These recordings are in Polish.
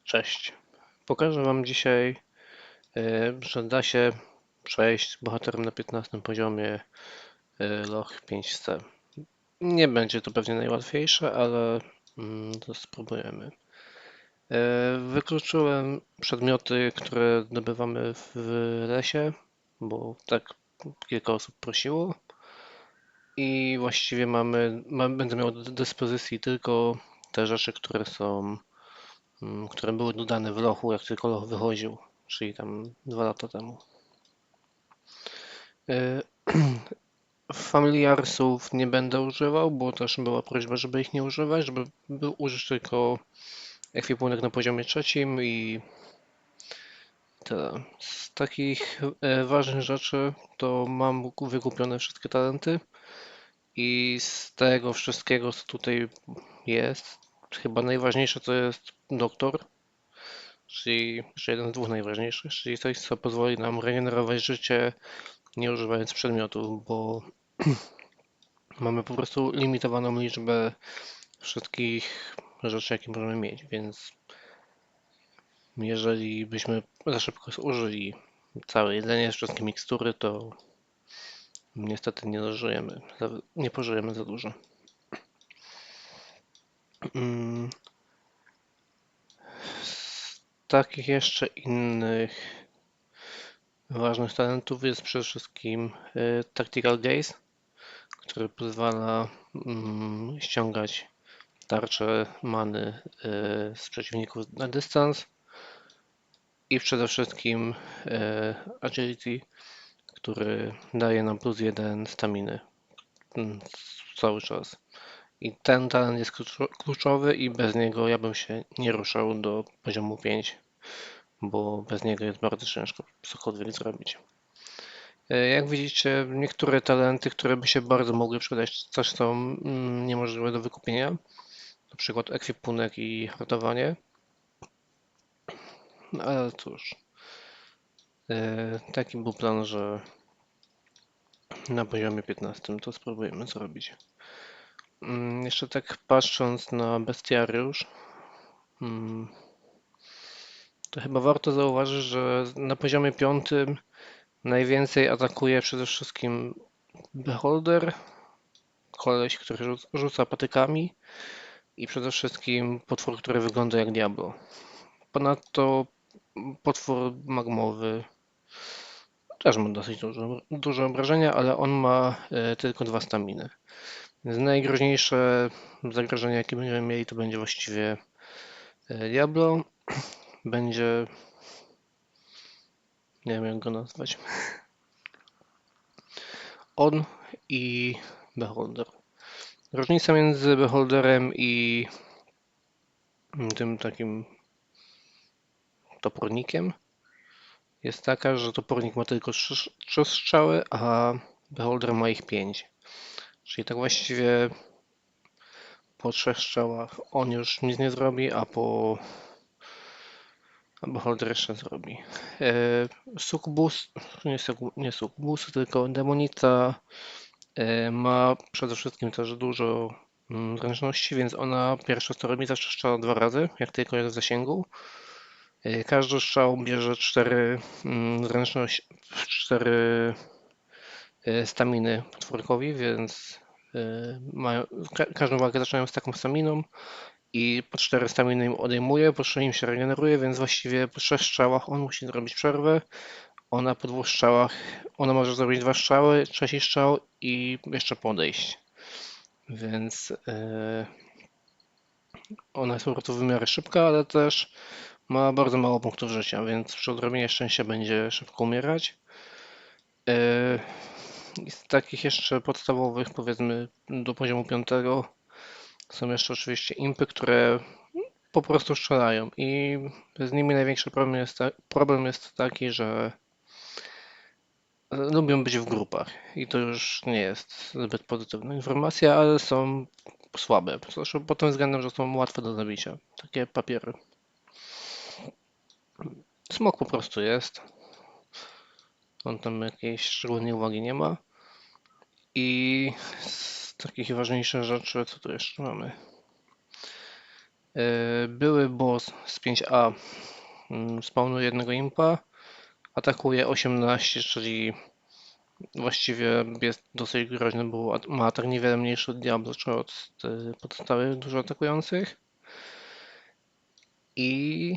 Cześć. Pokażę Wam dzisiaj, że da się przejść bohaterem na 15 poziomie Loch 5C. Nie będzie to pewnie najłatwiejsze, ale to spróbujemy. Wykluczyłem przedmioty, które zdobywamy w lesie, bo tak kilka osób prosiło. I właściwie będę miał do dyspozycji tylko te rzeczy, które były dodane w lochu, jak tylko loch wychodził, czyli tam 2 lata temu. Familiarsów nie będę używał, bo też była prośba, żeby ich nie używać, żeby użyć tylko ekwipunek na poziomie 3 i tyle. Z takich ważnych rzeczy to mam wykupione wszystkie talenty i z tego wszystkiego, co tutaj jest, chyba najważniejsze to jest doktor, czyli jeden z dwóch najważniejszych, czyli coś, co pozwoli nam regenerować życie nie używając przedmiotów, bo mamy po prostu limitowaną liczbę wszystkich rzeczy, jakie możemy mieć, więc jeżeli byśmy za szybko użyli całe jedzenie, wszystkie mikstury, to niestety nie pożyjemy za dużo. Z takich jeszcze innych ważnych talentów jest przede wszystkim Tactical Gaze, który pozwala ściągać tarcze many z przeciwników na dystans i przede wszystkim Agility, który daje nam +1 staminy cały czas. I ten talent jest kluczowy i bez niego ja bym się nie ruszał do poziomu 5, bo bez niego jest bardzo ciężko cokolwiek zrobić. Jak widzicie, niektóre talenty, które by się bardzo mogły przydać, też są niemożliwe do wykupienia. Na przykład ekwipunek i hartowanie. Ale cóż, taki był plan, że na poziomie 15 to spróbujemy zrobić. Jeszcze tak patrząc na bestiariusz, to chyba warto zauważyć, że na poziomie 5 najwięcej atakuje przede wszystkim Beholder, koleś, który rzuca patykami i przede wszystkim potwór, który wygląda jak Diablo. Ponadto potwór magmowy też ma dosyć duże obrażenia, ale on ma tylko 2 staminy. Więc najgroźniejsze zagrożenie, jakie będziemy mieli, to będzie właściwie Diablo. Będzie... nie wiem, jak go nazwać. On i Beholder. Różnica między Beholderem i tym takim topornikiem jest taka, że topornik ma tylko 3 strzały, a Beholder ma ich 5. Czyli tak właściwie po 3 strzałach on już nic nie zrobi, a Beholder jeszcze zrobi. Sukubus, nie Sukubus, tylko Demonica ma przede wszystkim też dużo zręczności, więc ona pierwsze co robi, zawsze strzela 2 razy, jak tylko jest w zasięgu. Każdy strzał bierze 4 zręczności, 4 staminy potworkowi, więc każdą walkę zaczynają z taką staminą i po 4 staminy im odejmuje, po 3 im się regeneruje, więc właściwie po 3 strzałach on musi zrobić przerwę. Ona po 2 strzałach, ona może zrobić 2 strzały, 3 strzał i jeszcze podejść. Więc ona jest po prostu w miarę szybka, ale też ma bardzo mało punktów życia, więc przy odrobinie szczęścia będzie szybko umierać. I z takich jeszcze podstawowych, powiedzmy do poziomu 5, są jeszcze oczywiście impy, które po prostu strzelają i z nimi największy problem jest taki, że lubią być w grupach i to już nie jest zbyt pozytywna informacja, ale są słabe. Zresztą pod tym względem, że są łatwe do zabicia. Takie papiery. Smok po prostu jest. On tam jakiejś szczególnej uwagi nie ma. I z takich ważniejszych rzeczy, co tu jeszcze mamy? Były boss z 5A spawnuje jednego impa, atakuje 18, czyli właściwie jest dosyć groźny, bo ma atak niewiele mniejszy od Diablo czy od pozostałych dużo atakujących. I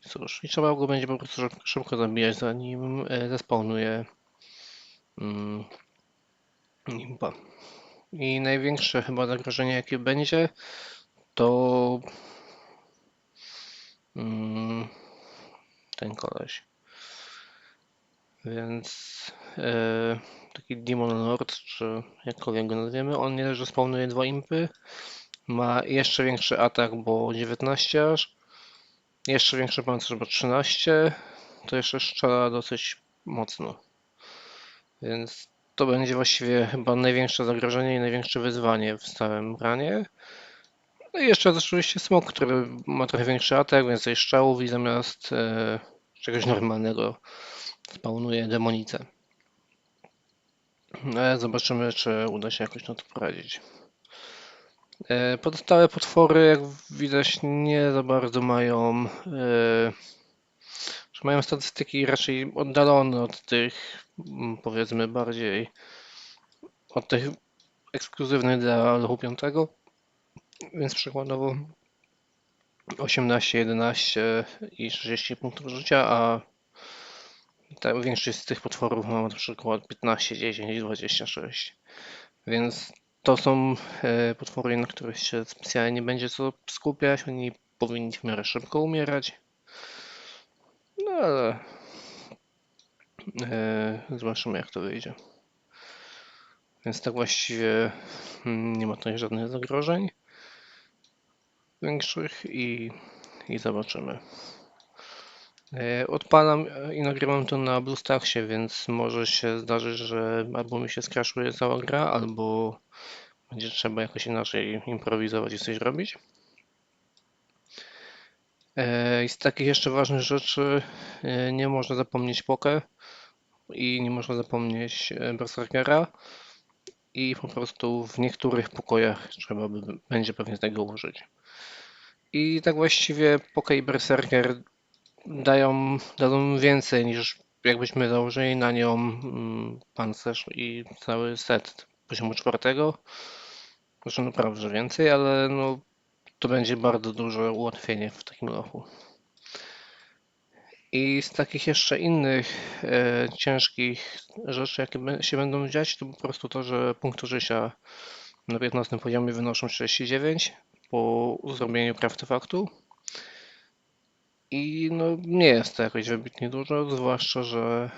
cóż, i trzeba go będzie po prostu szybko zabijać, zanim zespawnuje impa. I największe chyba zagrożenie, jakie będzie, to ten koleś. Więc taki Demon Lord, czy jakkolwiek go nazwiemy, on nie też, że spawnuje 2 impy, ma jeszcze większy atak, bo 19 aż, jeszcze większy pancerz, bo 13, to jeszcze strzela dosyć mocno. Więc to będzie właściwie chyba największe zagrożenie i największe wyzwanie w całym ranie. No i jeszcze oczywiście smok, który ma trochę większy atak, więcej strzałów i zamiast czegoś normalnego spawnuje demonicę. Ale zobaczymy, czy uda się jakoś na to poradzić. Pozostałe potwory, jak widać, nie za bardzo mają statystyki raczej oddalone od tych, powiedzmy, bardziej od tych ekskluzywnych dla lochu 5, więc przykładowo 18, 11 i 30 punktów życia, a większość z tych potworów ma na przykład 15, 10 i 26. Więc to są potwory, na których się specjalnie nie będzie co skupiać. Oni powinni w miarę szybko umierać. No ale zobaczymy, jak to wyjdzie. Więc tak właściwie nie ma tutaj żadnych zagrożeń większych i zobaczymy. Odpalam i nagrywam to na BlueStacksie, więc może się zdarzyć, że albo mi się skraszuje cała gra, albo będzie trzeba jakoś inaczej improwizować i coś robić. I z takich jeszcze ważnych rzeczy nie można zapomnieć Poke i nie można zapomnieć Berserkera i po prostu w niektórych pokojach trzeba będzie pewnie tego użyć. I tak właściwie Poke i Berserker dadzą więcej niż jakbyśmy założyli na nią pancerz i cały set poziomu 4. Zresztą naprawdę że więcej, ale no, to będzie bardzo duże ułatwienie w takim lochu. I z takich jeszcze innych ciężkich rzeczy, jakie się będą dziać, to po prostu to, że punkty życia na 15 poziomie wynoszą 39 po zrobieniu artefaktu. I no, nie jest to jakoś wybitnie dużo, zwłaszcza, że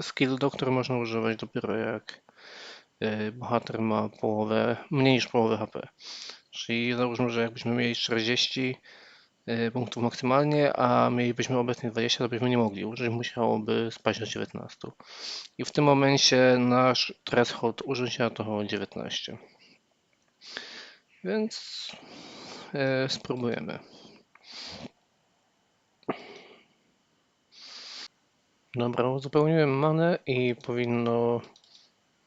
skill doktor można używać dopiero jak bohater ma mniej niż połowę HP. Czyli załóżmy, że jakbyśmy mieli 40 punktów maksymalnie, a mielibyśmy obecnie 20, to byśmy nie mogli użyć, musiałoby spaść do 19. I w tym momencie nasz threshold użycia to 19. Więc spróbujemy. Dobra, uzupełniłem manę i powinno,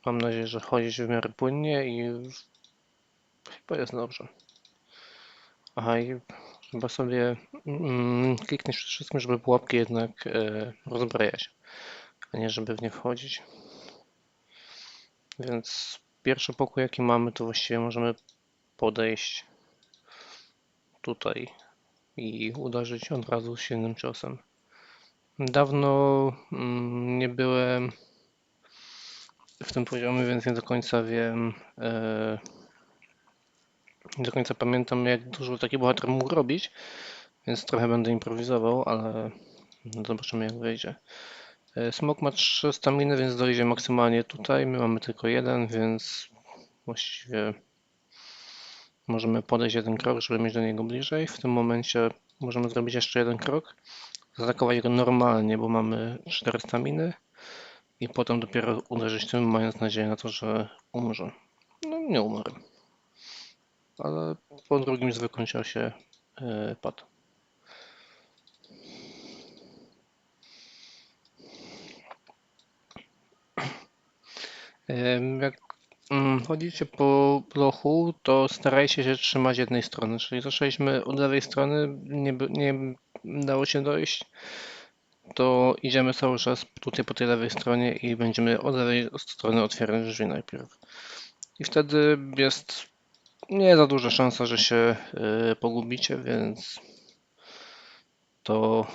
mam nadzieję, że chodzić w miarę płynnie i chyba jest dobrze. Aha, i chyba sobie kliknąć przede wszystkim, żeby pułapki jednak rozbrajać, a nie żeby w nie wchodzić. Więc pierwszy pokój jaki mamy, to właściwie możemy podejść tutaj i uderzyć od razu silnym ciosem. Dawno nie byłem w tym poziomie, więc nie do końca wiem, nie do końca pamiętam, jak dużo taki bohater mógł robić, więc trochę będę improwizował, ale zobaczymy, jak wyjdzie. Smok ma 3 staminy, więc dojdzie maksymalnie tutaj. My mamy tylko 1, więc właściwie możemy podejść jeden krok, żeby mieć do niego bliżej. W tym momencie możemy zrobić jeszcze jeden krok, zaatakować go normalnie, bo mamy 4 staminy i potem dopiero uderzyć tym, mając nadzieję na to, że umrze. No nie umarł, ale po drugim zwykłym ciosie padł. Jak chodzicie po lochu, to starajcie się trzymać jednej strony. Czyli zaczęliśmy od lewej strony, nie dało się dojść, to idziemy cały czas tutaj po tej lewej stronie i będziemy od lewej strony otwierać drzwi najpierw. I wtedy jest nie za duża szansa, że się pogubicie, więc to,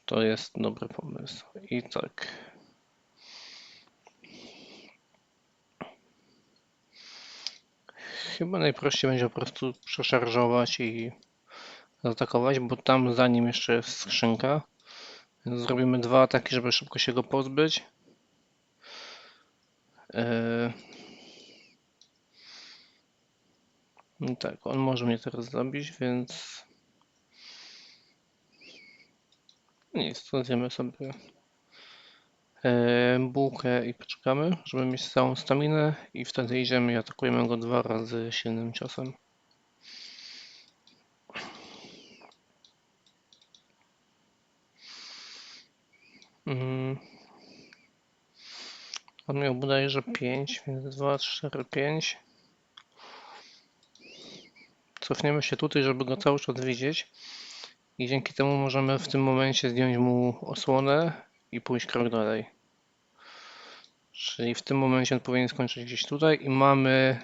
to jest dobry pomysł. I tak. Chyba najprościej będzie po prostu przeszarżować i zaatakować, bo tam za nim jeszcze jest skrzynka. Więc zrobimy 2 ataki, żeby szybko się go pozbyć. I tak, on może mnie teraz zabić, więc nic, to zjemy sobie bułkę i poczekamy, żeby mieć całą staminę i wtedy idziemy i atakujemy go 2 razy silnym ciosem. On miał bodajże 5, więc 2, 4, 5. Cofniemy się tutaj, żeby go cały czas widzieć i dzięki temu możemy w tym momencie zdjąć mu osłonę i pójść krok dalej. Czyli w tym momencie on powinien skończyć gdzieś tutaj i mamy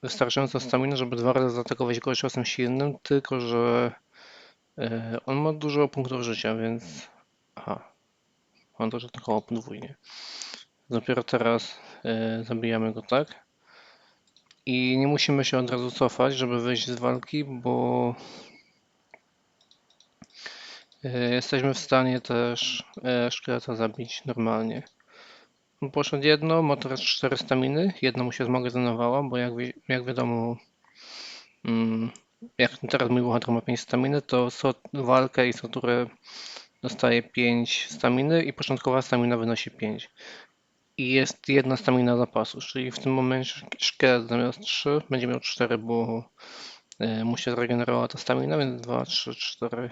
wystarczająco stamina, żeby 2 razy zaatakować go ciosem silnym, tylko że on ma dużo punktów życia, więc... Aha, on też atakował podwójnie. Dopiero teraz zabijamy go tak. I nie musimy się od razu cofać, żeby wyjść z walki, bo jesteśmy w stanie też szkieleta zabić normalnie. Poszedł jedno, ma teraz 4 staminy, jedna mu się zmagazynowała, bo jak wiadomo, jak teraz mój bohater ma 5 staminy, to co walkę i co turę dostaje 5 staminy i początkowa stamina wynosi 5. I jest jedna stamina zapasu, czyli w tym momencie szkielet zamiast 3 będzie miał 4, bo mu się zregenerowała ta stamina, więc 2, 3, 4.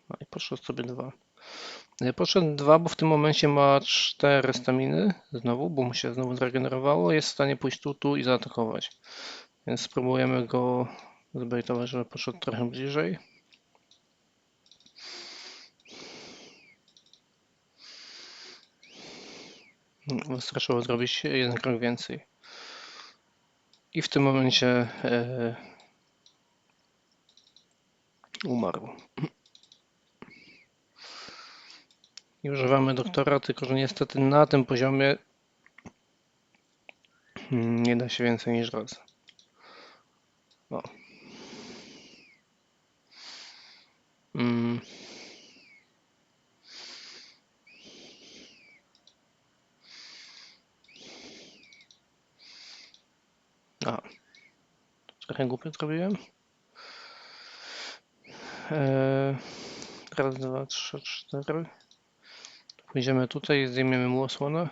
No i poszedł sobie 2. Poszedł 2, bo w tym momencie ma 4 staminy znowu, bo mu się znowu zregenerowało. Jest w stanie pójść tu i zaatakować. Więc spróbujemy go zbejtować, żeby poszedł trochę bliżej. Wystarczyło zrobić jeden krok więcej. I w tym momencie umarł. I używamy doktora, tylko że niestety na tym poziomie nie da się więcej niż raz. O. A, trochę głupio zrobiłem. Raz, 2, 3, 4. Pójdziemy tutaj i zdejmiemy mu osłonę.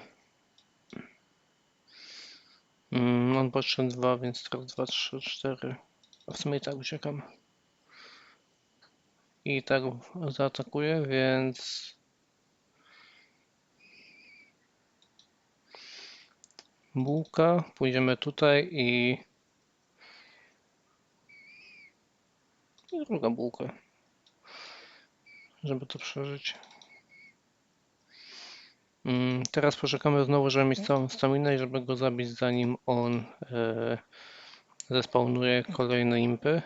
On podszedł 2, więc teraz 2, 3, 4. A w sumie i tak uciekam. I tak zaatakuję, więc... Bułka. Pójdziemy tutaj i... druga bułka. Żeby to przeżyć. Teraz poczekamy znowu, żeby mieć całą staminę i żeby go zabić, zanim on zespawnuje kolejne impy.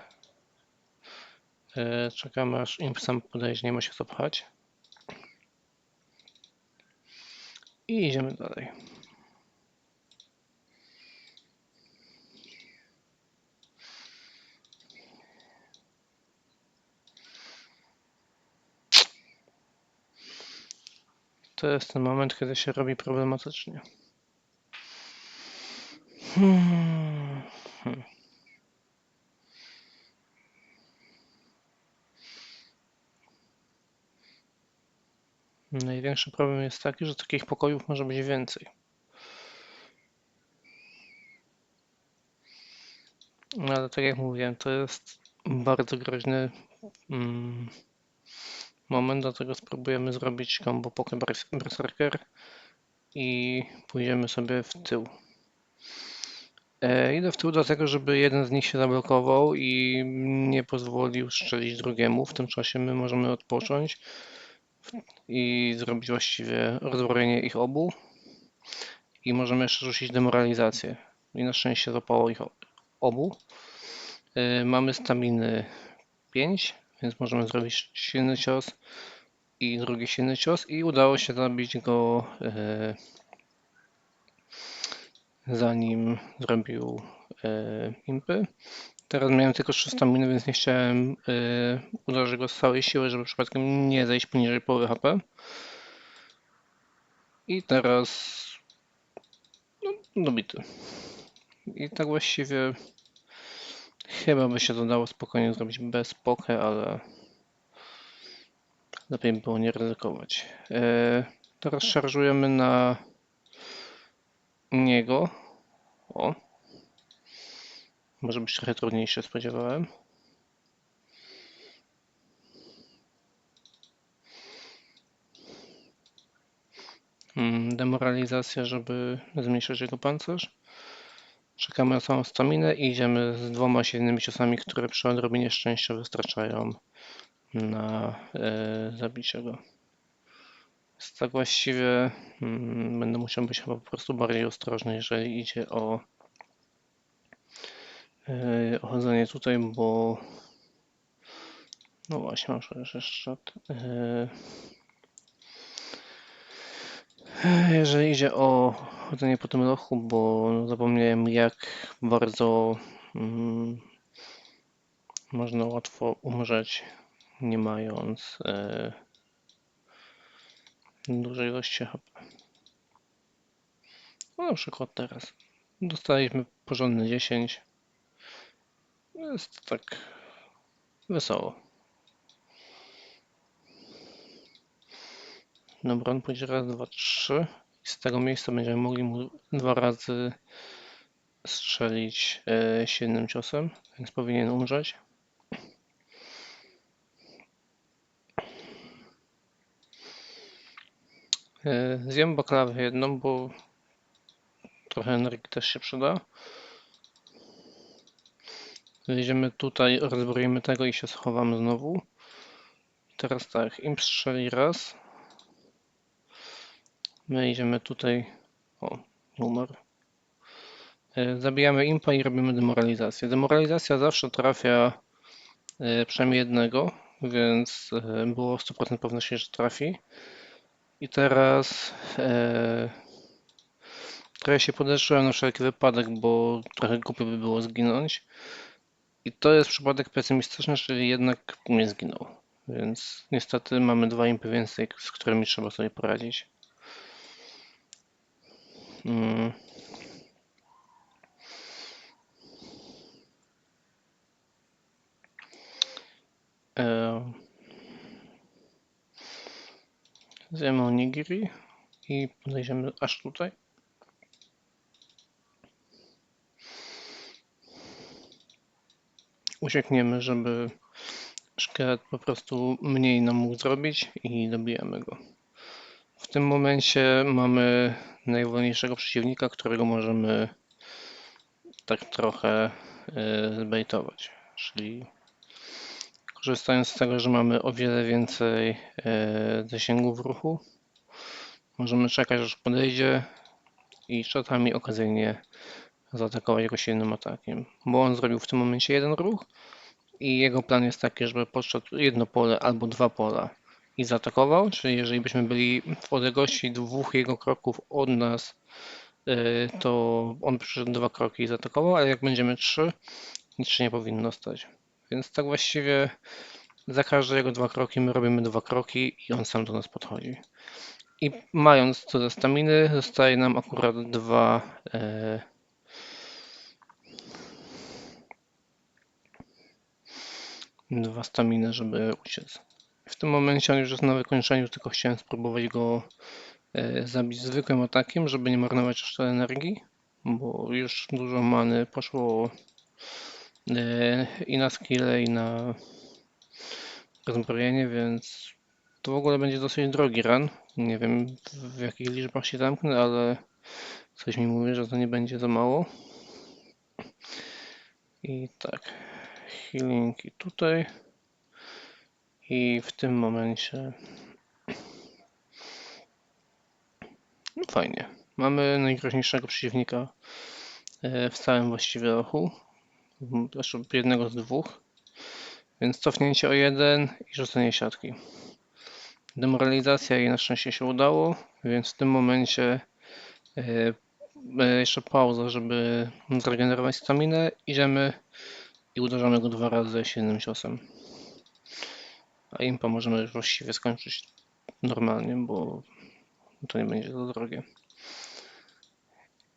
Czekamy, aż imp sam podejdzie, nie ma się co pchać. I idziemy dalej. To jest ten moment, kiedy się robi problematycznie. Największy problem jest taki, że takich pokojów może być więcej. Ale tak jak mówiłem, to jest bardzo groźny moment, dlatego spróbujemy zrobić combo Poke Berserker i pójdziemy sobie w tył. Idę w tył dlatego, żeby jeden z nich się zablokował i nie pozwolił strzelić drugiemu. W tym czasie my możemy odpocząć i zrobić właściwie rozbrojenie ich obu. I możemy jeszcze rzucić demoralizację. I na szczęście złapało ich obu. Mamy staminy 5, więc możemy zrobić silny cios i drugi silny cios. I udało się zabić go zanim zrobił impy. Teraz miałem tylko 3 staminy, więc nie chciałem uderzyć go z całej siły, żeby przypadkiem nie zejść poniżej połowy HP. I teraz dobity. I tak właściwie chyba by się to dało spokojnie zrobić bez poke, ale lepiej by było nie ryzykować. Teraz szarżujemy na niego. O. Może być trochę trudniejsze, spodziewałem. Demoralizacja, żeby zmniejszyć jego pancerz. Czekamy na całą staminę i idziemy z 2 silnymi ciosami, które przy odrobinie szczęścia wystarczają na zabicie go. Więc tak właściwie będę musiał być chyba po prostu bardziej ostrożny, jeżeli idzie o chodzenie tutaj, bo no właśnie, mam przecież jeszcze jeżeli idzie o chodzenie po tym lochu, bo zapomniałem, jak bardzo można łatwo umrzeć, nie mając dużej ilości HP. No na przykład teraz dostaliśmy porządne 10. Jest tak wesoło. Dobra, on pójdzie raz, dwa, trzy. I z tego miejsca będziemy mogli mu 2 razy strzelić silnym ciosem, więc powinien umrzeć. Zjem baklawę jedną, bo trochę energii też się przyda. Wejdziemy tutaj, rozbroimy tego i się schowamy znowu. Teraz tak, imp strzeli raz. My idziemy tutaj. O, umarł. Zabijamy impa i robimy demoralizację. Demoralizacja zawsze trafia przynajmniej jednego, więc było 100% pewności, że trafi. I teraz trochę się podeszyłem na wszelki wypadek, bo trochę głupio by było zginąć. I to jest przypadek pesymistyczny, czyli jednak nie zginął. Więc niestety mamy 2 impy więcej, z którymi trzeba sobie poradzić. Zjemy onigiri i podejdziemy aż tutaj. Uciekniemy, żeby szkielet po prostu mniej nam mógł zrobić i dobijamy go. W tym momencie mamy najwolniejszego przeciwnika, którego możemy tak trochę zbejtować. Czyli korzystając z tego, że mamy o wiele więcej zasięgu w ruchu, możemy czekać, aż podejdzie i czasami okazyjnie zaatakować go silnym atakiem. Bo on zrobił w tym momencie jeden ruch i jego plan jest taki, żeby podszedł jedno pole albo 2 pola i zaatakował, czyli jeżeli byśmy byli w odległości 2 jego kroków od nas, to on przyszedł 2 kroki i zaatakował, ale jak będziemy 3, nic się nie powinno stać. Więc tak właściwie za każde jego 2 kroki my robimy 2 kroki i on sam do nas podchodzi. I mając co do staminy, zostaje nam akurat 2 staminy, żeby uciec. W tym momencie on już jest na wykończeniu, tylko chciałem spróbować go zabić zwykłym atakiem, żeby nie marnować jeszcze energii, bo już dużo many poszło i na skille, i na rozbrojenie, więc To w ogóle będzie dosyć drogi run. Nie wiem w jakich liczbach się zamknę, ale coś mi mówi, że to nie będzie za mało. I tak, healing i tutaj. I w tym momencie no fajnie. Mamy najgroźniejszego przeciwnika w całym właściwie ruchu. Zresztą jednego z dwóch. Więc cofnięcie o 1 i rzucenie siatki. Demoralizacja jej na szczęście się udało, więc w tym momencie jeszcze pauza, żeby zregenerować staminę. Idziemy i uderzamy go 2 razy silnym ciosem. A impa możemy już właściwie skończyć normalnie, bo to nie będzie za drogie.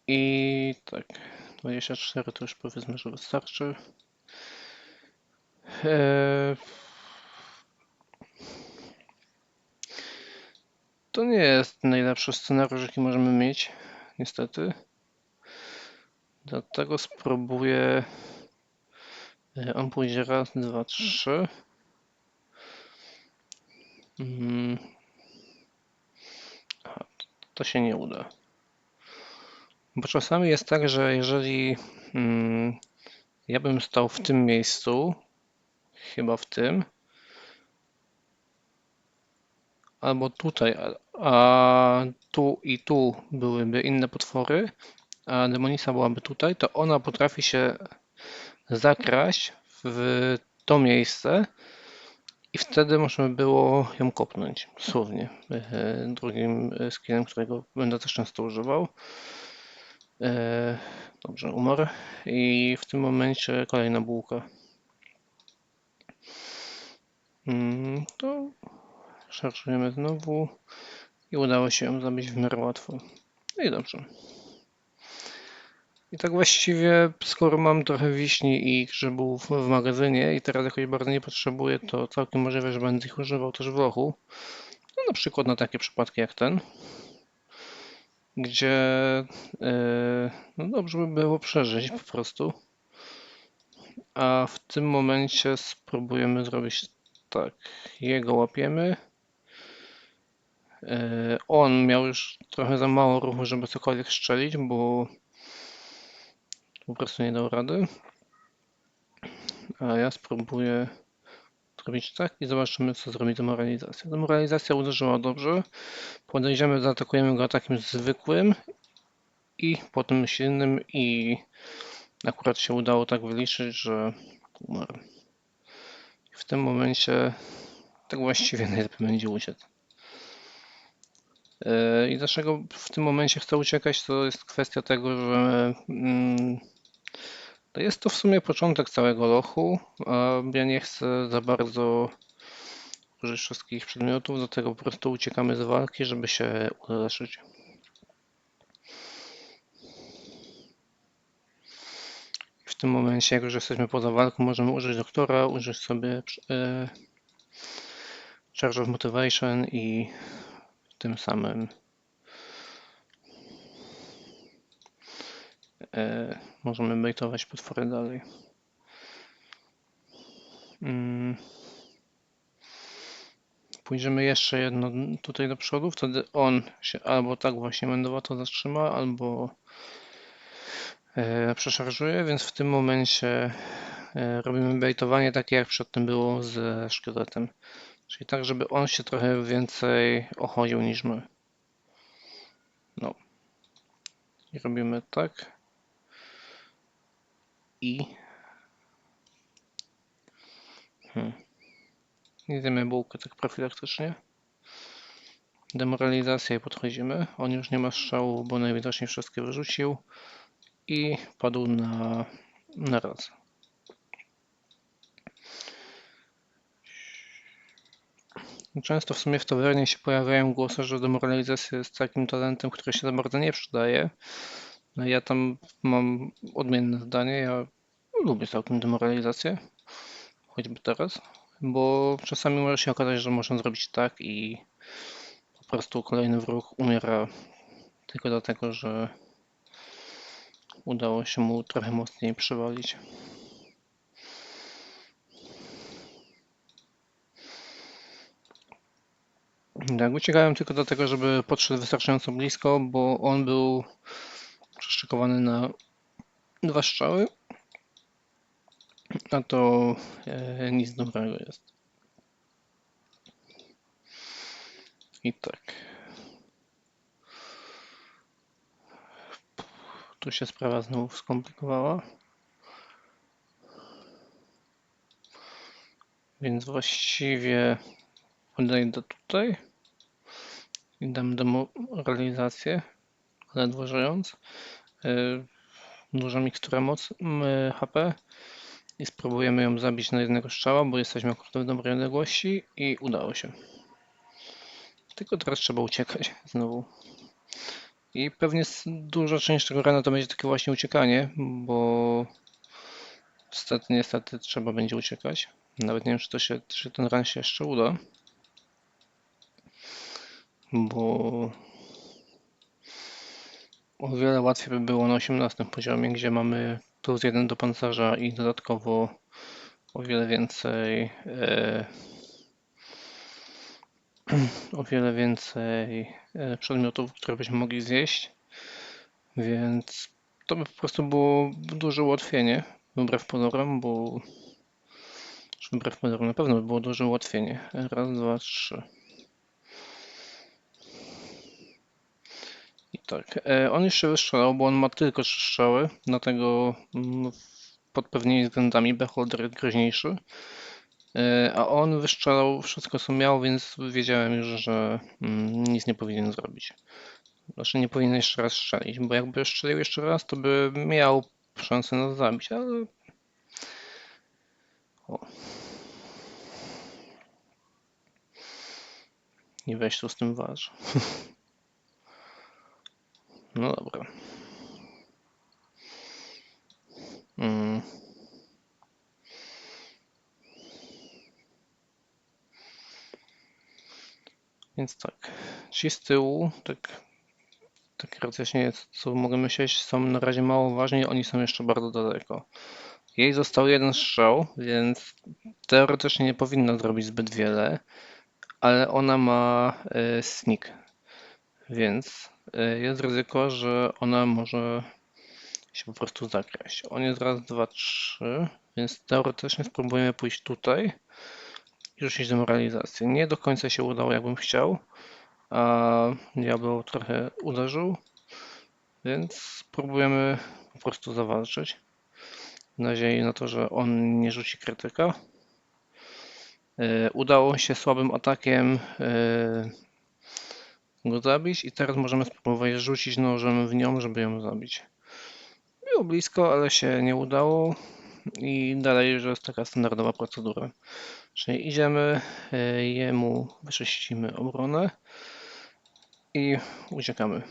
I tak, 24 to już powiedzmy, że wystarczy. To nie jest najlepszy scenariusz, jaki możemy mieć, niestety. Dlatego spróbuję. On pójdzie raz, dwa, trzy. Aha, to się nie uda. Bo czasami jest tak, że jeżeli ja bym stał w tym miejscu, chyba w tym, albo tutaj, a tu i tu byłyby inne potwory, a demonisa byłaby tutaj, to ona potrafi się zakraść w to miejsce i wtedy można by było ją kopnąć, dosłownie. Drugim skillem, którego będę też często używał. Dobrze, umarł. I w tym momencie kolejna bułka. To szarżujemy znowu i udało się ją zabić w miarę łatwo. No i dobrze. I tak właściwie, skoro mam trochę wiśni i grzybów w magazynie i teraz jakoś bardzo nie potrzebuję, to całkiem możliwe, że będę ich używał też w lochu. No, na przykład na takie przypadki jak ten, gdzie no dobrze by było przeżyć po prostu. A w tym momencie spróbujemy zrobić tak. Jego łapiemy. On miał już trochę za mało ruchu, żeby cokolwiek strzelić, bo po prostu nie dał rady. A ja spróbuję zrobić tak i zobaczymy, co zrobi demoralizacja. Demoralizacja uderzyła dobrze. Podejdziemy, zaatakujemy go atakiem zwykłym i potem silnym i akurat się udało tak wyliczyć, że umarł. W tym momencie tak właściwie najlepiej będzie uciec. I dlaczego w tym momencie chcę uciekać, to jest kwestia tego, że to jest to w sumie początek całego lochu, a ja nie chcę za bardzo użyć wszystkich przedmiotów, dlatego po prostu uciekamy z walki, żeby się uleczyć. W tym momencie, jak już jesteśmy poza walką, możemy użyć doktora, użyć sobie Charge of Motivation i tym samym możemy baitować potwory dalej. Pójdziemy jeszcze jedno tutaj do przodu, wtedy on się albo tak właśnie to zatrzyma, albo przeszarżuje, więc w tym momencie robimy baitowanie takie jak przedtem było ze szkieletem. Czyli tak, żeby on się trochę więcej ochodził niż my. No. I robimy tak. I zjemy bułkę tak profilaktycznie. Demoralizacja i podchodzimy. On już nie ma strzału, bo najwidoczniej wszystkie wyrzucił. I padł na raz. Często w sumie w tawernie się pojawiają głosy, że demoralizacja jest takim talentem, który się za bardzo nie przydaje. No ja tam mam odmienne zdanie. Ja lubię całkiem demoralizację, choćby teraz, bo czasami może się okazać, że można zrobić tak i po prostu kolejny wróg umiera tylko dlatego, że udało się mu trochę mocniej przywalić. Tak, uciekałem tylko dlatego, żeby podszedł wystarczająco blisko, bo on był przeszykowany na 2 strzały, a to nic dobrego jest. I tak. Tu się sprawa znowu skomplikowała. Więc właściwie podejdę tutaj i dam demoralizację, ledwo żyjąc. Duża mikstura HP i spróbujemy ją zabić na jednego strzała, bo jesteśmy akurat w dobrej odległości i udało się. Tylko teraz trzeba uciekać znowu. I pewnie duża część tego rana to będzie takie właśnie uciekanie, bo niestety trzeba będzie uciekać. Nawet nie wiem, czy ten run się jeszcze uda, bo o wiele łatwiej by było na 18 poziomie, gdzie mamy +1 do pancerza i dodatkowo o wiele więcej przedmiotów, które byśmy mogli zjeść, więc to by po prostu było duże ułatwienie, wbrew pozorom, na pewno by było duże ułatwienie. Raz, dwa, trzy. I tak, on już się wystrzelał, bo on ma tylko 3 strzały, dlatego pod pewnymi względami Beholder jest groźniejszy. A on wystrzelał wszystko, co miał, więc wiedziałem już, że nic nie powinien zrobić. Znaczy nie powinien jeszcze raz strzelić, bo jakby strzelił jeszcze raz, to by miał szansę nas zabić, ale... O. I weź tu z tym waż. No dobra. Więc tak, ci z tyłu, tak rozjaśnienie, co mogę myśleć, są na razie mało ważni, oni są jeszcze bardzo daleko. Jej został 1 strzał, więc teoretycznie nie powinna zrobić zbyt wiele, ale ona ma sneak, więc jest ryzyko, że ona może się po prostu zakraść. On jest raz, dwa, trzy, więc teoretycznie spróbujemy pójść tutaj i rzucić demoralizację. Nie do końca się udało, jakbym chciał, a diabeł trochę uderzył, więc spróbujemy po prostu zawalczyć. W nadziei na to, że on nie rzuci krytyka. Udało się słabym atakiem go zabić i teraz możemy spróbować rzucić nożem w nią, żeby ją zabić. Było blisko, ale się nie udało i dalej już jest taka standardowa procedura. Czyli idziemy, jemu wyczyścimy obronę i uciekamy.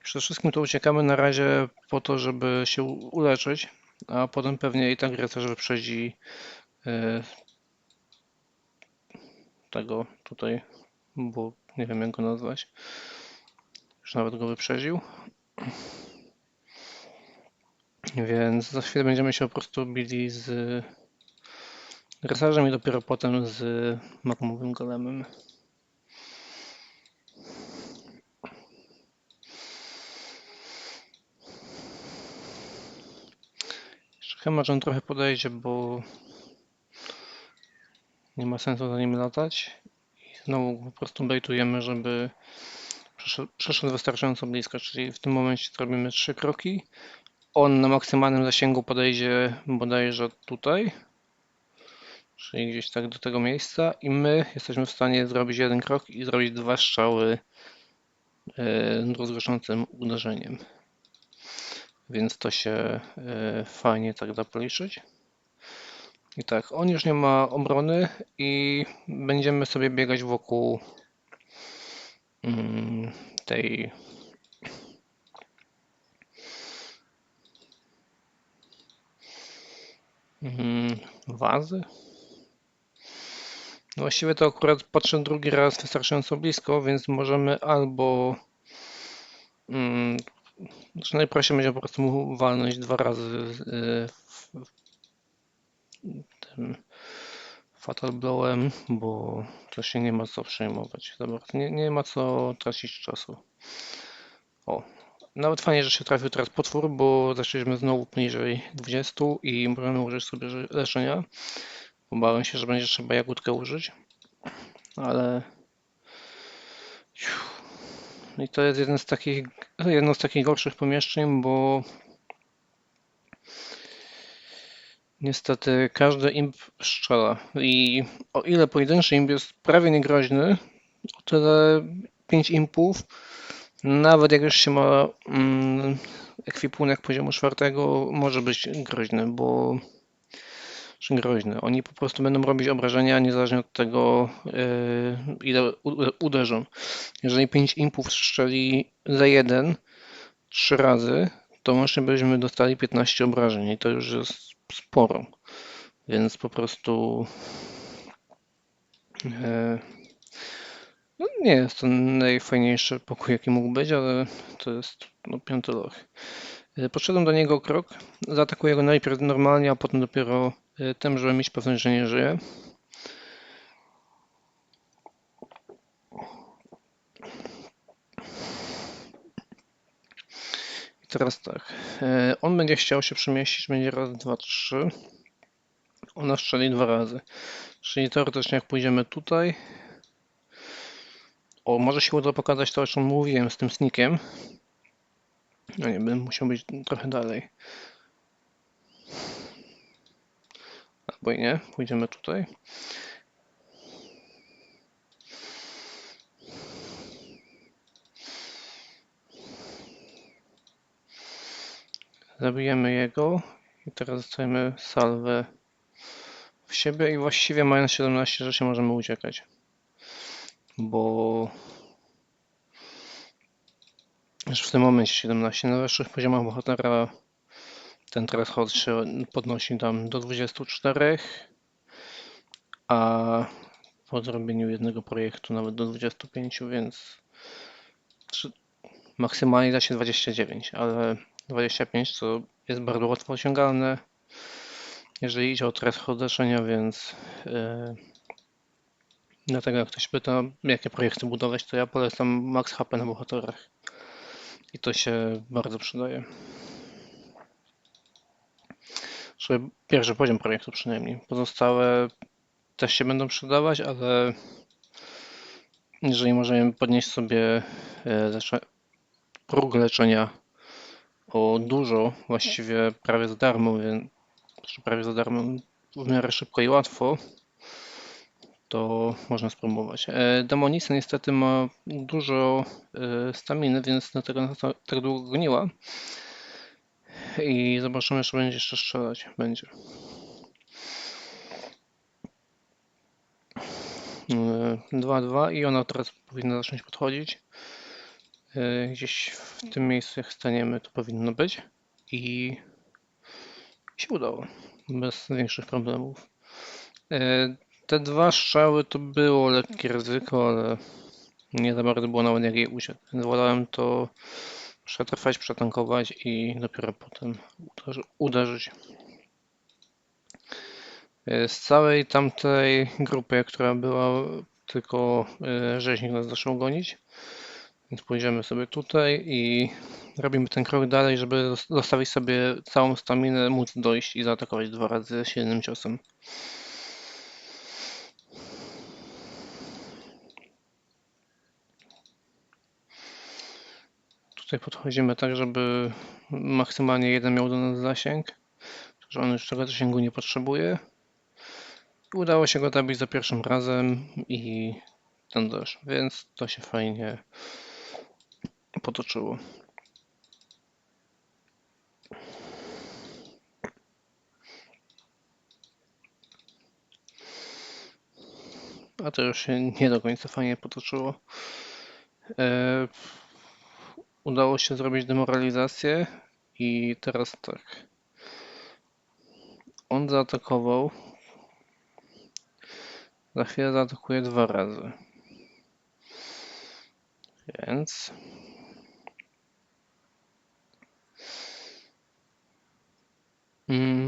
Przede wszystkim to uciekamy na razie po to, żeby się uleczyć, a potem pewnie i tak rycerz wyprzedzi tego tutaj, bo nie wiem jak go nazwać. Już nawet go wyprzedził. Więc za chwilę będziemy się po prostu bili z rycerzem i dopiero potem z magmowym golemem. Chyba, że on trochę podejdzie, bo nie ma sensu za nim latać. I znowu po prostu bejtujemy, żeby przeszedł wystarczająco blisko, czyli w tym momencie zrobimy 3 kroki. On na maksymalnym zasięgu podejdzie bodajże tutaj, czyli gdzieś tak do tego miejsca i my jesteśmy w stanie zrobić 1 krok i zrobić 2 strzały rozgłoszącym uderzeniem. Więc to się fajnie tak da policzyć. I tak, on już nie ma obrony i będziemy sobie biegać wokół tej wazy. No właściwie to akurat patrzę drugi raz wystarczająco blisko, więc możemy albo znaczy najprościej będzie po prostu mu walnąć 2 razy Fatal Blowem, bo to się nie ma co przejmować za bardzo. Nie ma co tracić czasu. O, nawet fajnie, że się trafił teraz potwór, bo zeszliśmy znowu poniżej 20 i możemy użyć sobie leczenia. Obawiam się, że będzie trzeba jagódkę użyć, ale... I to jest jedno z takich gorszych pomieszczeń, bo niestety każdy imp strzela i o ile pojedynczy imp jest prawie niegroźny, o tyle 5 impów, nawet jak już się ma ekwipunek poziomu 4, może być groźny, bo groźny. Oni po prostu będą robić obrażenia niezależnie od tego, ile uderzą. Jeżeli 5 impów strzeli za 1 3 razy, to łącznie byśmy dostali 15 obrażeń i to już jest sporo. Więc po prostu no nie jest to najfajniejszy pokój, jaki mógł być, ale to jest no, 5. loch. Podszedłem do niego o krok, zaatakuję go najpierw normalnie, a potem dopiero tym, żeby mieć pewność, że nie żyje. I teraz tak, on będzie chciał się przemieścić, będzie raz, dwa, trzy. Ona strzeli 2 razy. Czyli teoretycznie jak pójdziemy tutaj, o, może się uda pokazać to, o czym mówiłem z tym sneakiem. No nie, bym musiał być trochę dalej. Albo i nie, pójdziemy tutaj. Zabijemy jego i teraz dostajemy salwę w siebie i właściwie mając 17 że się możemy uciekać. Bo już w tym momencie 17 na wyższych poziomach bohatera ten threshold się podnosi tam do 24, a po zrobieniu jednego projektu nawet do 25, więc maksymalnie da się 29, ale 25 to jest bardzo łatwo osiągalne, jeżeli idzie o threshold leczenia, więc dlatego jak ktoś pyta, jakie projekty budować, to ja polecam max HP na bohaterach i to się bardzo przydaje. Żeby pierwszy poziom projektu przynajmniej. Pozostałe też się będą przydawać, ale jeżeli możemy podnieść sobie próg leczenia o dużo, właściwie prawie za darmo, więc prawie za darmo, w miarę szybko i łatwo, to można spróbować. Demonica niestety ma dużo staminy, więc dlatego nas tak długo goniła. I zobaczymy, czy będzie jeszcze strzelać. Będzie. 2-2 i ona teraz powinna zacząć podchodzić. Gdzieś w tym miejscu, jak staniemy, to powinno być. I się udało. Bez większych problemów. Te 2 strzały to było lekkie ryzyko, ale nie za bardzo było nawet jak jej uciec. Wolałem to przetrwać, przetankować i dopiero potem uderzyć. Z całej tamtej grupy, która była, tylko rzeźnik nas zaczął gonić. Więc pójdziemy sobie tutaj i robimy ten krok dalej, żeby zostawić sobie całą staminę, móc dojść i zaatakować 2 razy silnym ciosem. Tutaj podchodzimy tak, żeby maksymalnie jeden miał do nas zasięg, że on już tego zasięgu nie potrzebuje. Udało się go zabić za pierwszym razem i ten też, więc to się fajnie potoczyło. A to już się nie do końca fajnie potoczyło. Udało się zrobić demoralizację i teraz tak. On zaatakował. Za chwilę zaatakuje 2 razy. Więc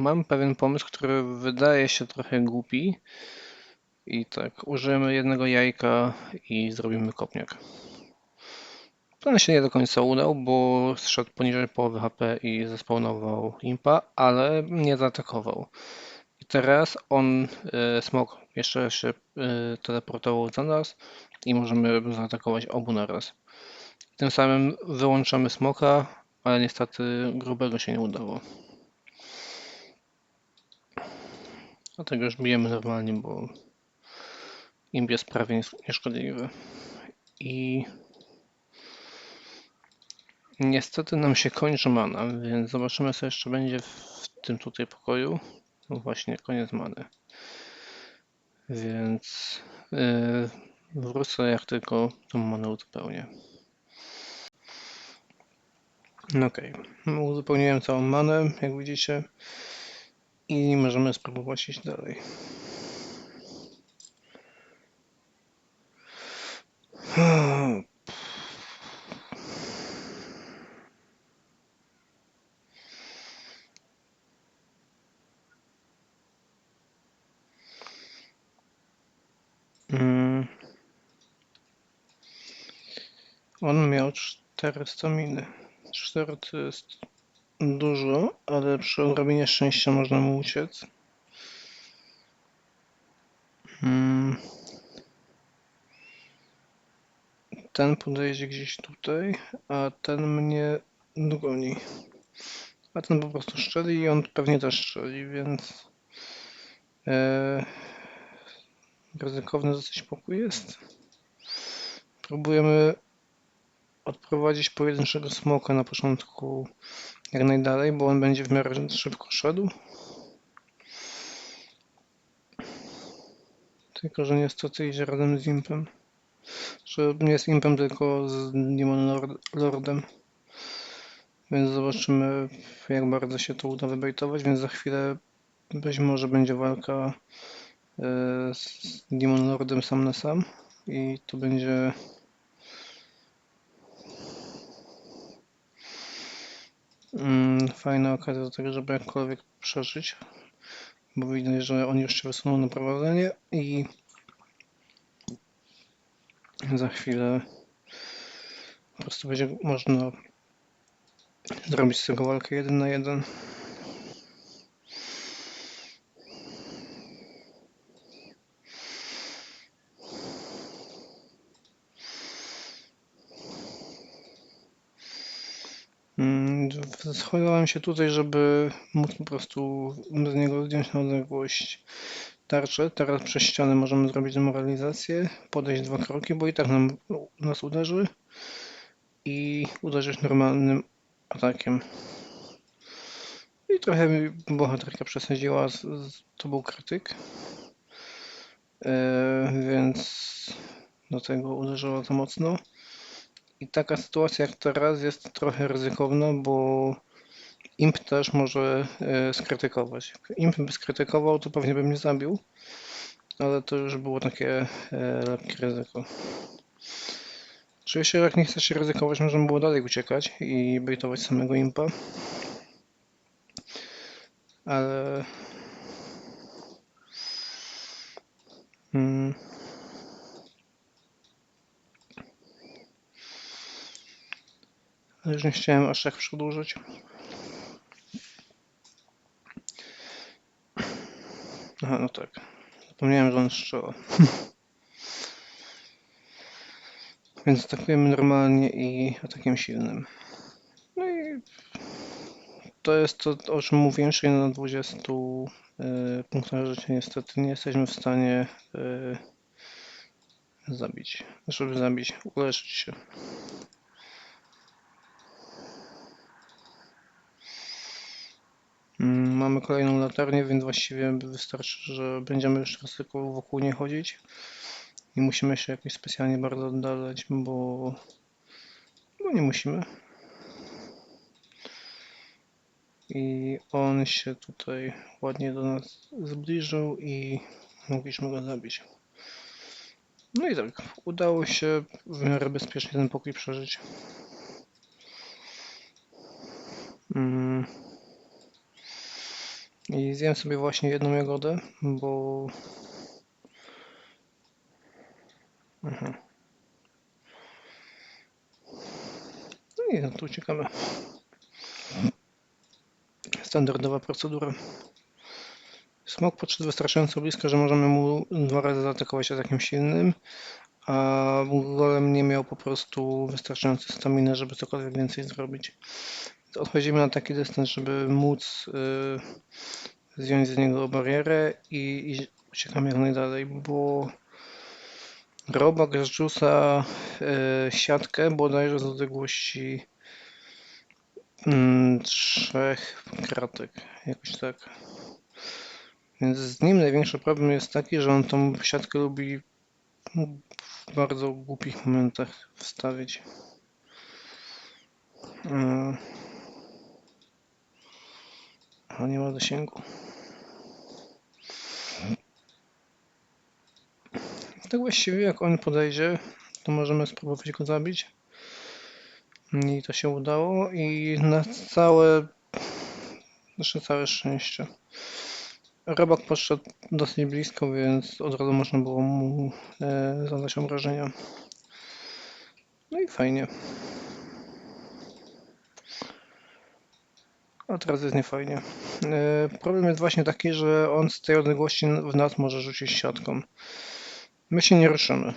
mam pewien pomysł, który wydaje się trochę głupi, I tak, użyjemy jednego jajka i zrobimy kopniak. Plan się nie do końca udał, bo zszedł poniżej połowy HP i zespawnował impa, ale nie zaatakował. I teraz on, smok, jeszcze się teleportował za nas i możemy zaatakować obu naraz. Tym samym wyłączamy smoka, ale niestety grubego się nie udało. Dlatego już bijemy normalnie, bo imp jest prawie nieszkodliwy. I niestety nam się kończy mana, więc zobaczymy co jeszcze będzie w tym tutaj pokoju. No właśnie, koniec many. Więc wrócę jak tylko tą manę uzupełnię. Ok, uzupełniłem całą manę, jak widzicie. I możemy spróbować iść dalej. On miał 400 miny. 4 to jest dużo, ale przy odrobinie szczęścia można mu uciec. Ten podejdzie gdzieś tutaj, a ten mnie dogoni. A ten po prostu strzeli i on pewnie też strzeli, więc ryzykowny dosyć pokój jest. Próbujemy odprowadzić pojedynczego smoka na początku jak najdalej, bo on będzie w miarę szybko szedł. Tylko że niestety idzie razem z impem. Że nie z impem, tylko z Demon Lordem. Więc zobaczymy, jak bardzo się to uda wybejtować, więc za chwilę być może będzie walka z Demon Lordem sam na sam i to będzie fajna okazja do tego, żeby jakkolwiek przeżyć, bo widać, że on już się wysunął na prowadzenie i za chwilę po prostu będzie można zrobić z tego walkę 1 na 1. Schowałem się tutaj, żeby móc po prostu z niego zdjąć na odległość tarczę. Teraz przez ścianę możemy zrobić demoralizację, podejść 2 kroki, bo i tak nas uderzy i uderzyć normalnym atakiem. I trochę mi bohaterka przesadziła, to był krytyk, więc do tego uderzyła to mocno. I taka sytuacja jak teraz jest trochę ryzykowna, bo imp też może skrytykować. Imp by skrytykował, to pewnie by mnie zabił, ale to już było takie lekkie ryzyko. Oczywiście jak nie chce się ryzykować, możemy było dalej uciekać i bejtować samego impa. Ale już nie chciałem aż tak przedłużyć. Aha, no tak. Zapomniałem, że on strzela. Więc atakujemy normalnie i atakiem silnym. No i to jest to, o czym mówiłem, czyli na 20 punktach życia niestety nie jesteśmy w stanie uleczyć się. Mamy kolejną latarnię, więc właściwie wystarczy, że będziemy już teraz tylko wokół niej chodzić. Nie musimy się jakoś specjalnie bardzo oddalać, bo nie musimy. I on się tutaj ładnie do nas zbliżył i mogliśmy go zabić. No i tak, udało się w miarę bezpiecznie ten pokój przeżyć. I zjem sobie właśnie jedną jagodę, bo Mhm. No i no tu uciekamy. Standardowa procedura. Smok podszedł wystarczająco blisko, że możemy mu 2 razy zaatakować atakiem silnym, a golem nie miał po prostu wystarczająco staminy, żeby cokolwiek więcej zrobić. Odchodzimy na taki dystans, żeby móc zdjąć z niego barierę i uciekamy jak najdalej, bo robak zrzuca siatkę bodajże z odległości 3 kratek, jakoś tak. Więc z nim największy problem jest taki, że on tą siatkę lubi w bardzo głupich momentach wstawić. A nie ma zasięgu. Tak właściwie jak on podejdzie, to możemy spróbować go zabić. I to się udało i na całe szczęście. Robak podszedł dosyć blisko, więc od razu można było mu zadać obrażenia. No i fajnie. A teraz jest niefajnie. Problem jest właśnie taki, że on z tej odległości w nas może rzucić siatką. My się nie ruszymy.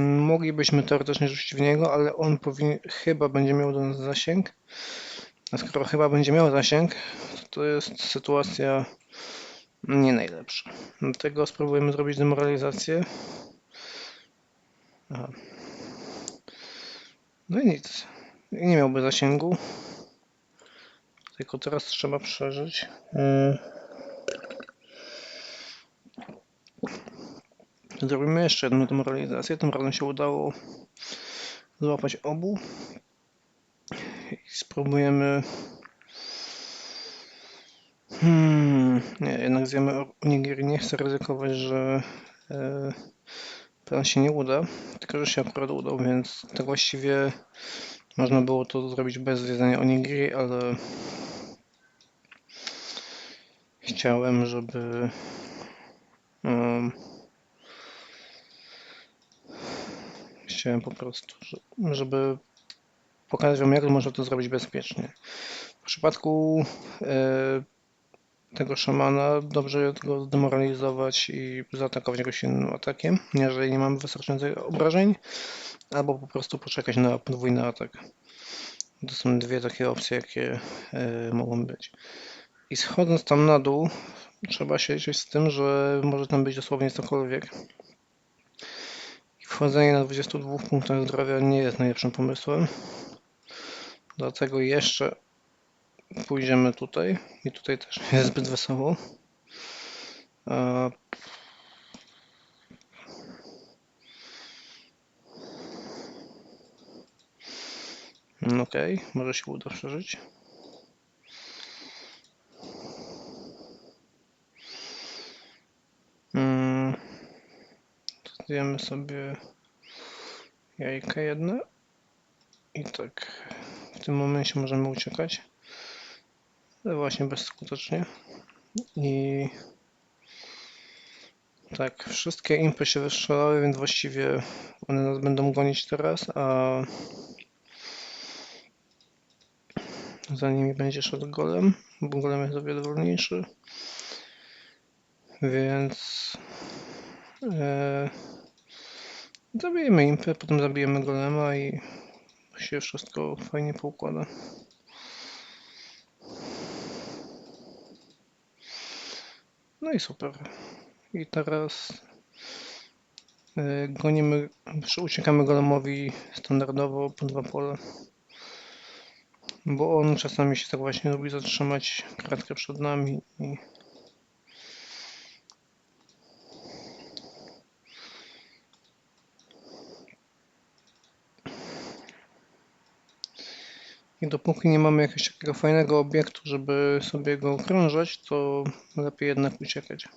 Moglibyśmy teoretycznie rzucić w niego, ale on chyba będzie miał do nas zasięg. A skoro chyba będzie miał zasięg, to jest sytuacja nie najlepsza. Dlatego spróbujemy zrobić demoralizację. Aha. No i nic. Nie miałby zasięgu. Tylko teraz trzeba przeżyć. Zrobimy jeszcze jedną demoralizację. Tym razem się udało złapać obu. I spróbujemy... Nie, jednak zjemy onigiri. Nie chcę ryzykować, że plan się nie uda. Tylko, że się akurat udał, więc tak właściwie można było to zrobić bez zjedzenia onigiri, ale chciałem, żeby chciałem po prostu, żeby pokazać wam, jak można to zrobić bezpiecznie. W przypadku tego szamana dobrze go zdemoralizować i zaatakować go silnym atakiem, jeżeli nie mamy wystarczających obrażeń, albo po prostu poczekać na podwójny atak. To są dwie takie opcje, jakie mogą być. I schodząc tam na dół, trzeba się liczyć z tym, że może tam być dosłownie cokolwiek. I wchodzenie na 22 punktach zdrowia nie jest najlepszym pomysłem. Dlatego jeszcze pójdziemy tutaj. I tutaj też nie jest zbyt wesoło. Okej, może się uda przeżyć. Zdjemy sobie jajka jedne. I tak w tym momencie możemy uciekać. Ale właśnie bezskutecznie. I tak, wszystkie impy się wystrzelały, więc właściwie one nas będą gonić teraz, a za nimi będzie szedł golem, bo golem jest o wiele wolniejszy. Więc zabijemy impy, potem zabijemy golema i się wszystko fajnie poukłada. No i super. I teraz uciekamy golemowi standardowo po 2 pola. Bo on czasami się tak właśnie lubi zatrzymać kratkę przed nami i dopóki nie mamy jakiegoś takiego fajnego obiektu, żeby sobie go okrążać, to lepiej jednak uciekać.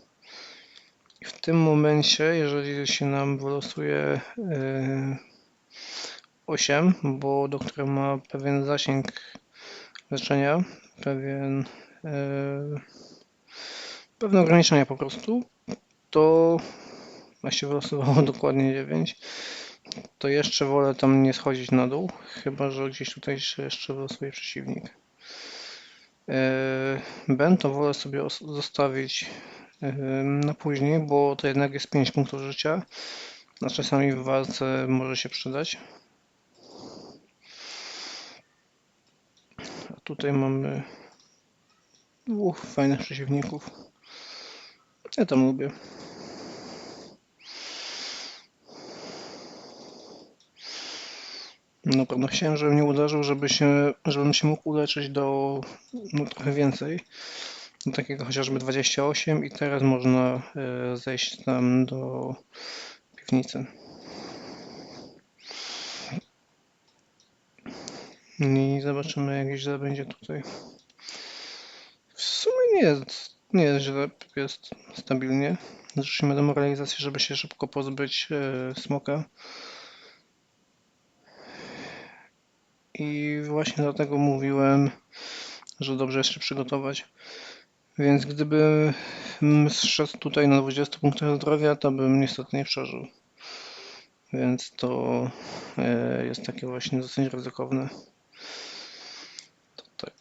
I w tym momencie, jeżeli się nam wylosuje 8, bo doktor ma pewien zasięg leczenia, pewne ograniczenia po prostu, to a się wylosowało dokładnie 9, to jeszcze wolę tam nie schodzić na dół, chyba że gdzieś tutaj się jeszcze wylosuje przeciwnik. Ben to wolę sobie zostawić na później, bo to jednak jest 5 punktów życia, a czasami w walce może się przydać. A tutaj mamy dwóch fajnych przeciwników. Ja tam lubię. Na pewno chciałem, żebym nie uderzył, żebym się mógł uleczyć do trochę więcej. Do takiego chociażby 28 i teraz można zejść tam do piwnicy. I zobaczymy, jak źle będzie tutaj. W sumie nie jest źle, jest stabilnie. Zrzucimy demoralizację, żeby się szybko pozbyć smoka. I właśnie dlatego mówiłem, że dobrze jest się przygotować. Więc gdybym zszedł tutaj na 20 punktach zdrowia, to bym niestety nie przeżył. Więc to jest takie właśnie dosyć ryzykowne. To tak,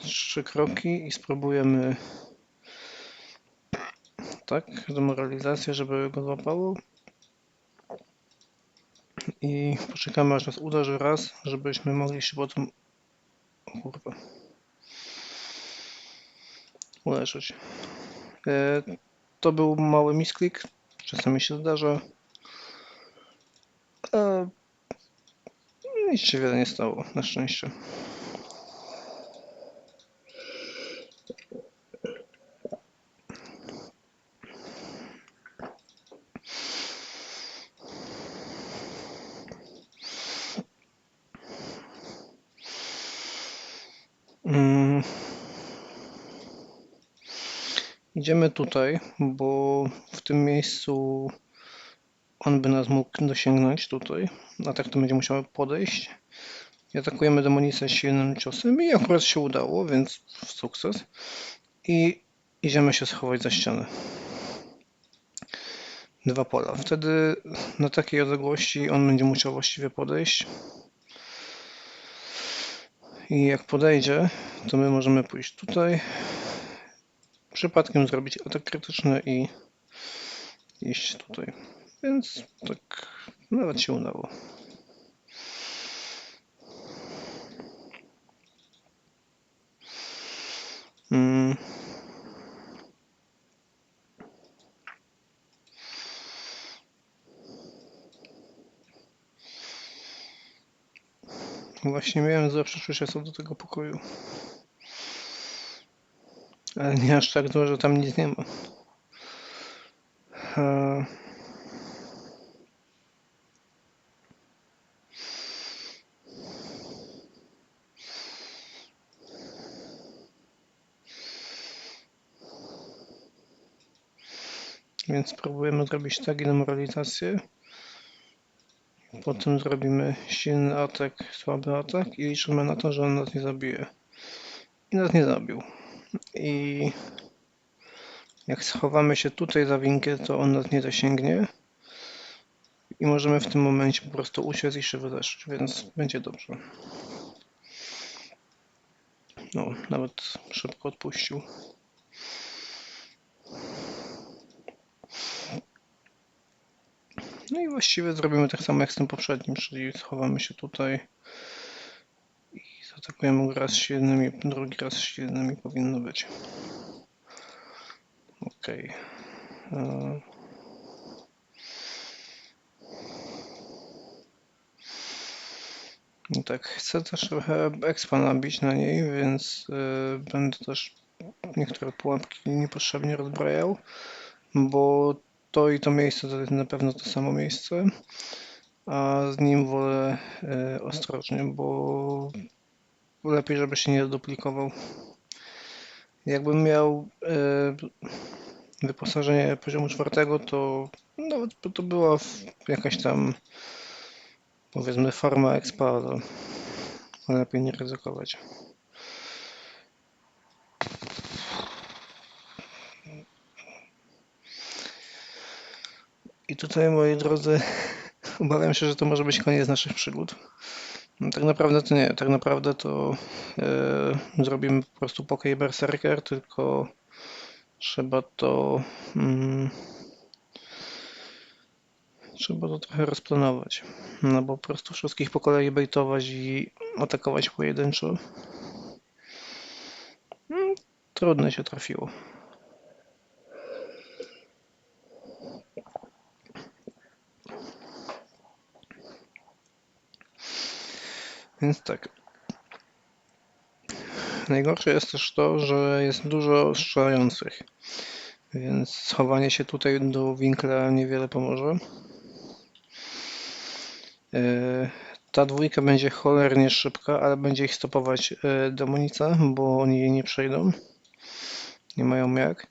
3 kroki i spróbujemy tak, demoralizację, żeby go złapało. I poczekamy, aż nas uderzy raz, żebyśmy mogli się potem uleczyć. To był mały misklik, czasami się zdarza. Nic się wiele nie stało, na szczęście. Idziemy tutaj, bo w tym miejscu on by nas mógł dosięgnąć tutaj, a tak to będzie musiał podejść. I atakujemy demonicę silnym ciosem i akurat się udało, więc sukces. I idziemy się schować za ścianę. 2 pola. Wtedy na takiej odległości on będzie musiał właściwie podejść. I jak podejdzie, to my możemy pójść tutaj, przypadkiem zrobić atak krytyczny i iść tutaj. Więc tak nawet się udało. Właśnie miałem złe przeczucia co do tego pokoju. Ale nie aż tak dużo, że tam nic nie ma. Więc spróbujemy zrobić tak i demoralizację. Potem zrobimy silny atak, słaby atak i liczymy na to, że on nas nie zabije. I nas nie zabił. I jak schowamy się tutaj za winkiel, to on nas nie dosięgnie. I możemy w tym momencie po prostu uciec i się wyleczyć, więc będzie dobrze. No, nawet szybko odpuścił. No i właściwie zrobimy tak samo jak z tym poprzednim, czyli schowamy się tutaj i zaatakujemy go raz silnymi, drugi raz silnymi powinno być. Ok. No tak, chcę też trochę expa nabić na niej, więc będę też niektóre pułapki niepotrzebnie rozbrajał, bo to i to miejsce to jest na pewno to samo miejsce, a z nim wolę ostrożnie, bo lepiej, żeby się nie duplikował. Jakbym miał wyposażenie poziomu 4, to nawet by to była jakaś tam, powiedzmy, forma expa, to lepiej nie ryzykować. I tutaj, moi drodzy, obawiam się, że to może być koniec naszych przygód. No, tak naprawdę to nie, tak naprawdę to zrobimy po prostu Poké Berserker, tylko trzeba to trzeba to trochę rozplanować. No bo po prostu wszystkich po kolei bejtować i atakować pojedynczo. Trudno się trafiło. Więc tak. Najgorsze jest też to, że jest dużo strzelających. Więc schowanie się tutaj do winkla niewiele pomoże. Ta dwójka będzie cholernie szybka, ale będzie ich stopować demonica, bo oni jej nie przejdą. Nie mają jak.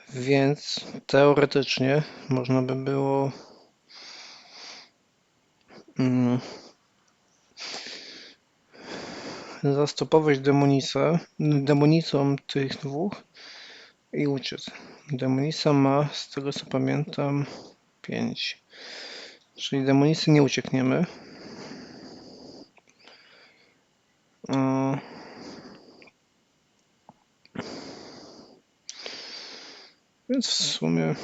Więc teoretycznie można by było zastopować demonicą tych dwóch i uciec. Demonica ma, z tego co pamiętam, 5. Czyli demonicy nie uciekniemy. Więc w sumie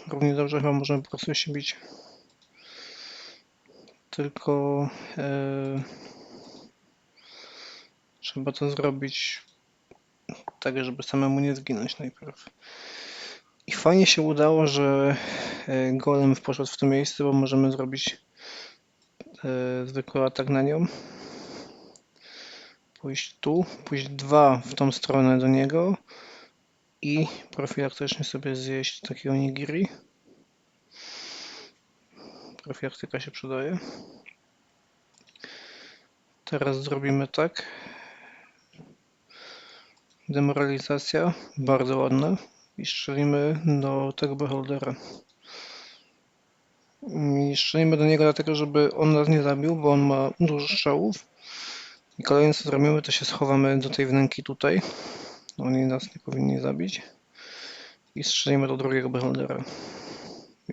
równie dobrze chyba możemy po prostu się bić. Tylko trzeba to zrobić tak, żeby samemu nie zginąć najpierw. I fajnie się udało, że golem poszedł w to miejsce, bo możemy zrobić zwykły atak na nią. Pójść tu, pójść 2 w tą stronę do niego i profilaktycznie sobie zjeść takiego nigiri. Profilaktyka się przydaje. Teraz zrobimy tak. Demoralizacja, bardzo ładna. I strzelimy do tego beholdera. I strzelimy do niego dlatego, żeby on nas nie zabił, bo on ma dużo strzałów. I kolejne co zrobimy, to się schowamy do tej wnęki tutaj. Oni nas nie powinni zabić. I strzelimy do drugiego beholdera.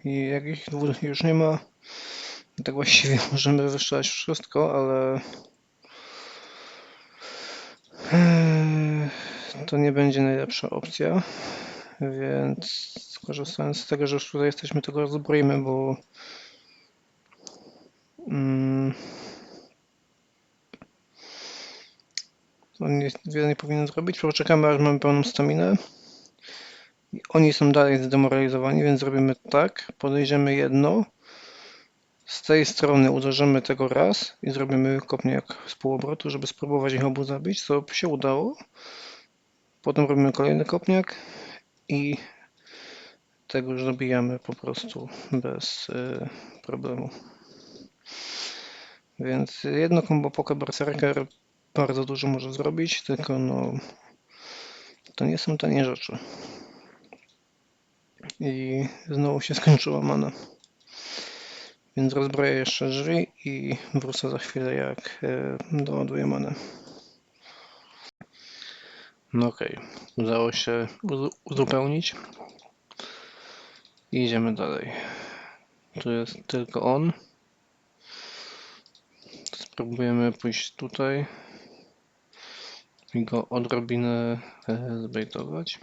I jak ich dwóch już nie ma, tak właściwie możemy wystrzelać wszystko, ale to nie będzie najlepsza opcja. Więc korzystając z tego, że już tutaj jesteśmy, tego rozbroimy, bo on wiele nie powinien zrobić. Poczekamy, aż mamy pełną staminę. Oni są dalej zdemoralizowani, więc zrobimy tak. Podejdziemy jedno. Z tej strony uderzymy tego raz i zrobimy kopniak z półobrotu, żeby spróbować ich obu zabić, co się udało. Potem robimy kolejny kopniak i tego już zabijamy po prostu bez problemu. Więc jedno combo Poké Berserker bardzo dużo może zrobić, tylko no to nie są tanie rzeczy. I znowu się skończyła mana. Więc rozbroję jeszcze drzwi i wrócę za chwilę, jak doładuję manę. No okej, udało się uzupełnić. I idziemy dalej. Tu jest tylko on. Spróbujemy pójść tutaj i go odrobinę zbejtować.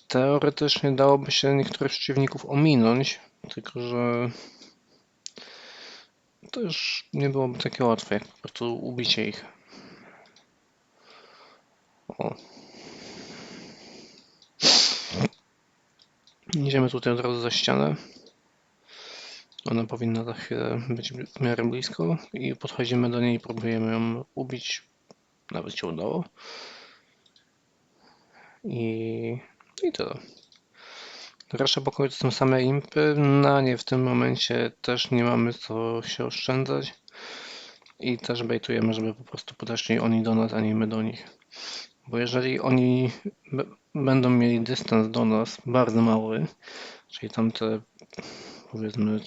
Teoretycznie dałoby się niektórych przeciwników ominąć, tylko że to już nie byłoby takie łatwe, jak po prostu ubicie ich. O. Idziemy tutaj od razu za ścianę. Ona powinna za chwilę być w miarę blisko i podchodzimy do niej i próbujemy ją ubić. Nawet się udało. I tyle. Reszta pokoju to są same impy. Na nie w tym momencie też nie mamy co się oszczędzać. I też bejtujemy, żeby po prostu podeszli oni do nas, a nie my do nich. Bo jeżeli oni będą mieli dystans do nas bardzo mały, czyli tamte powiedzmy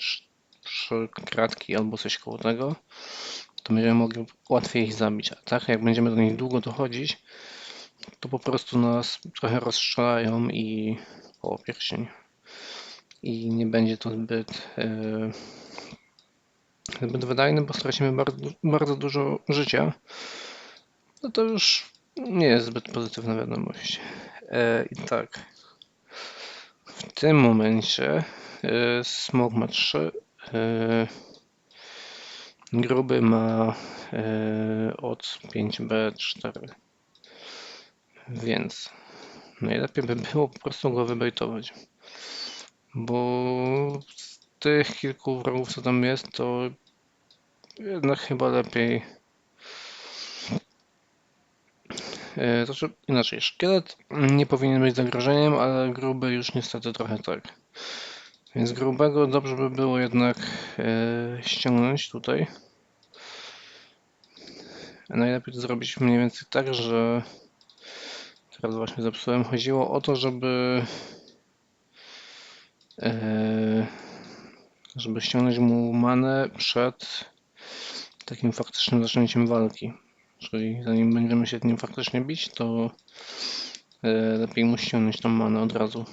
3 kratki albo coś koło tego, to będziemy mogli łatwiej ich zabić. A tak jak będziemy do nich długo dochodzić, to po prostu nas trochę rozstrzelają i o pierścień. i nie będzie to zbyt wydajne, bo stracimy bardzo dużo życia. No to już nie jest zbyt pozytywna wiadomość. I tak, w tym momencie Smok ma 3, Gruby ma od 5B4, więc najlepiej by było po prostu go wybejtować, bo z tych kilku wrogów, co tam jest, to jednak chyba lepiej. Znaczy inaczej, szkielet nie powinien być zagrożeniem, ale gruby już niestety trochę tak. Więc grubego dobrze by było jednak ściągnąć tutaj. Najlepiej to zrobić mniej więcej tak, że teraz właśnie zepsułem. Chodziło o to, żeby ściągnąć mu manę przed takim faktycznym zaczęciem walki. Czyli zanim będziemy się nim faktycznie bić, to lepiej mu ściągnąć tą manę od razu.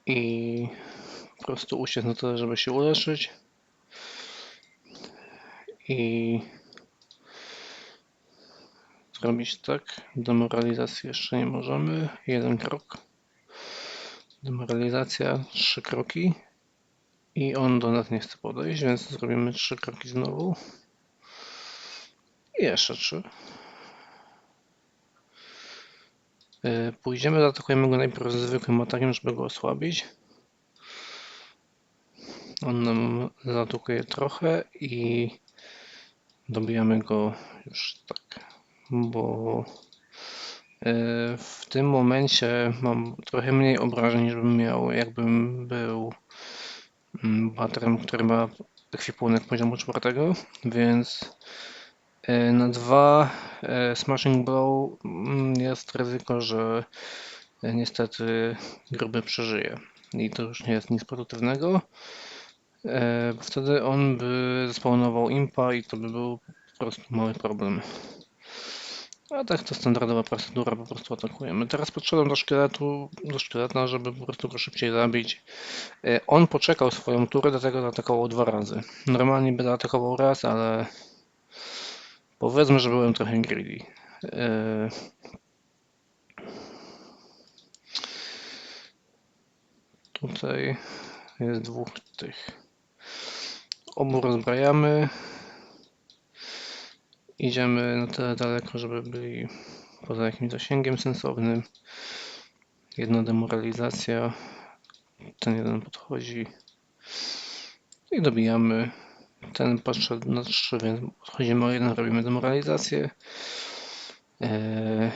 I po prostu uciec na tyle, żeby się uleczyć. I zrobić tak. Demoralizacji jeszcze nie możemy. 1 krok. Demoralizacja, 3 kroki. I on do nas nie chce podejść, więc zrobimy 3 kroki znowu. I jeszcze 3. Pójdziemy, zaatakujemy go najpierw zwykłym atakiem, żeby go osłabić. On nam zaatakuje trochę i dobijamy go już tak, bo w tym momencie mam trochę mniej obrażeń niż bym miał, jakbym był bohaterem, który ma ekwipunek poziomu 4, więc na 2 Smashing Blow jest ryzyko, że niestety gruby przeżyje i to już nie jest nic pozytywnego. Bo wtedy on by zespawnował impa i to by był po prostu mały problem. A tak to standardowa procedura, po prostu atakujemy. Teraz podszedłem do szkieleta, żeby po prostu go szybciej zabić. On poczekał swoją turę, dlatego zaatakował 2 razy. Normalnie by zaatakował raz, ale powiedzmy, że byłem trochę greedy. Tutaj jest 2 tych. Obu rozbrajamy. Idziemy na tyle daleko, żeby byli poza jakimś zasięgiem sensownym. 1 demoralizacja. Ten jeden podchodzi. I dobijamy. Ten podszedł na 3, więc odchodzimy o 1, robimy demoralizację.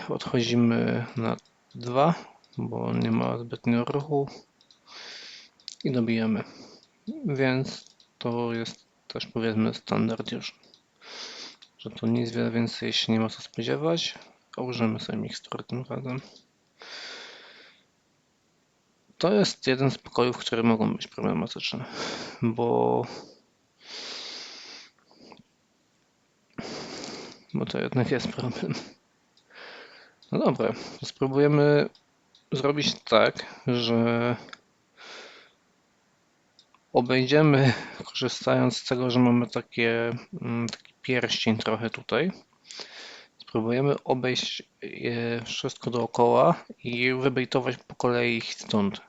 Odchodzimy na 2, bo on nie ma zbytnio ruchu. I dobijamy. Więc to jest też powiedzmy standard już. Że to nic wiele więcej się nie ma co spodziewać. A użyjemy sobie mikstury tym razem. To jest jeden z pokojów, które mogą być problematyczne, bo to jednak jest problem. No dobra, spróbujemy zrobić tak, że obejdziemy, korzystając z tego, że mamy taki pierścień trochę tutaj. Spróbujemy obejść wszystko dookoła i wybejtować po kolei ich stąd.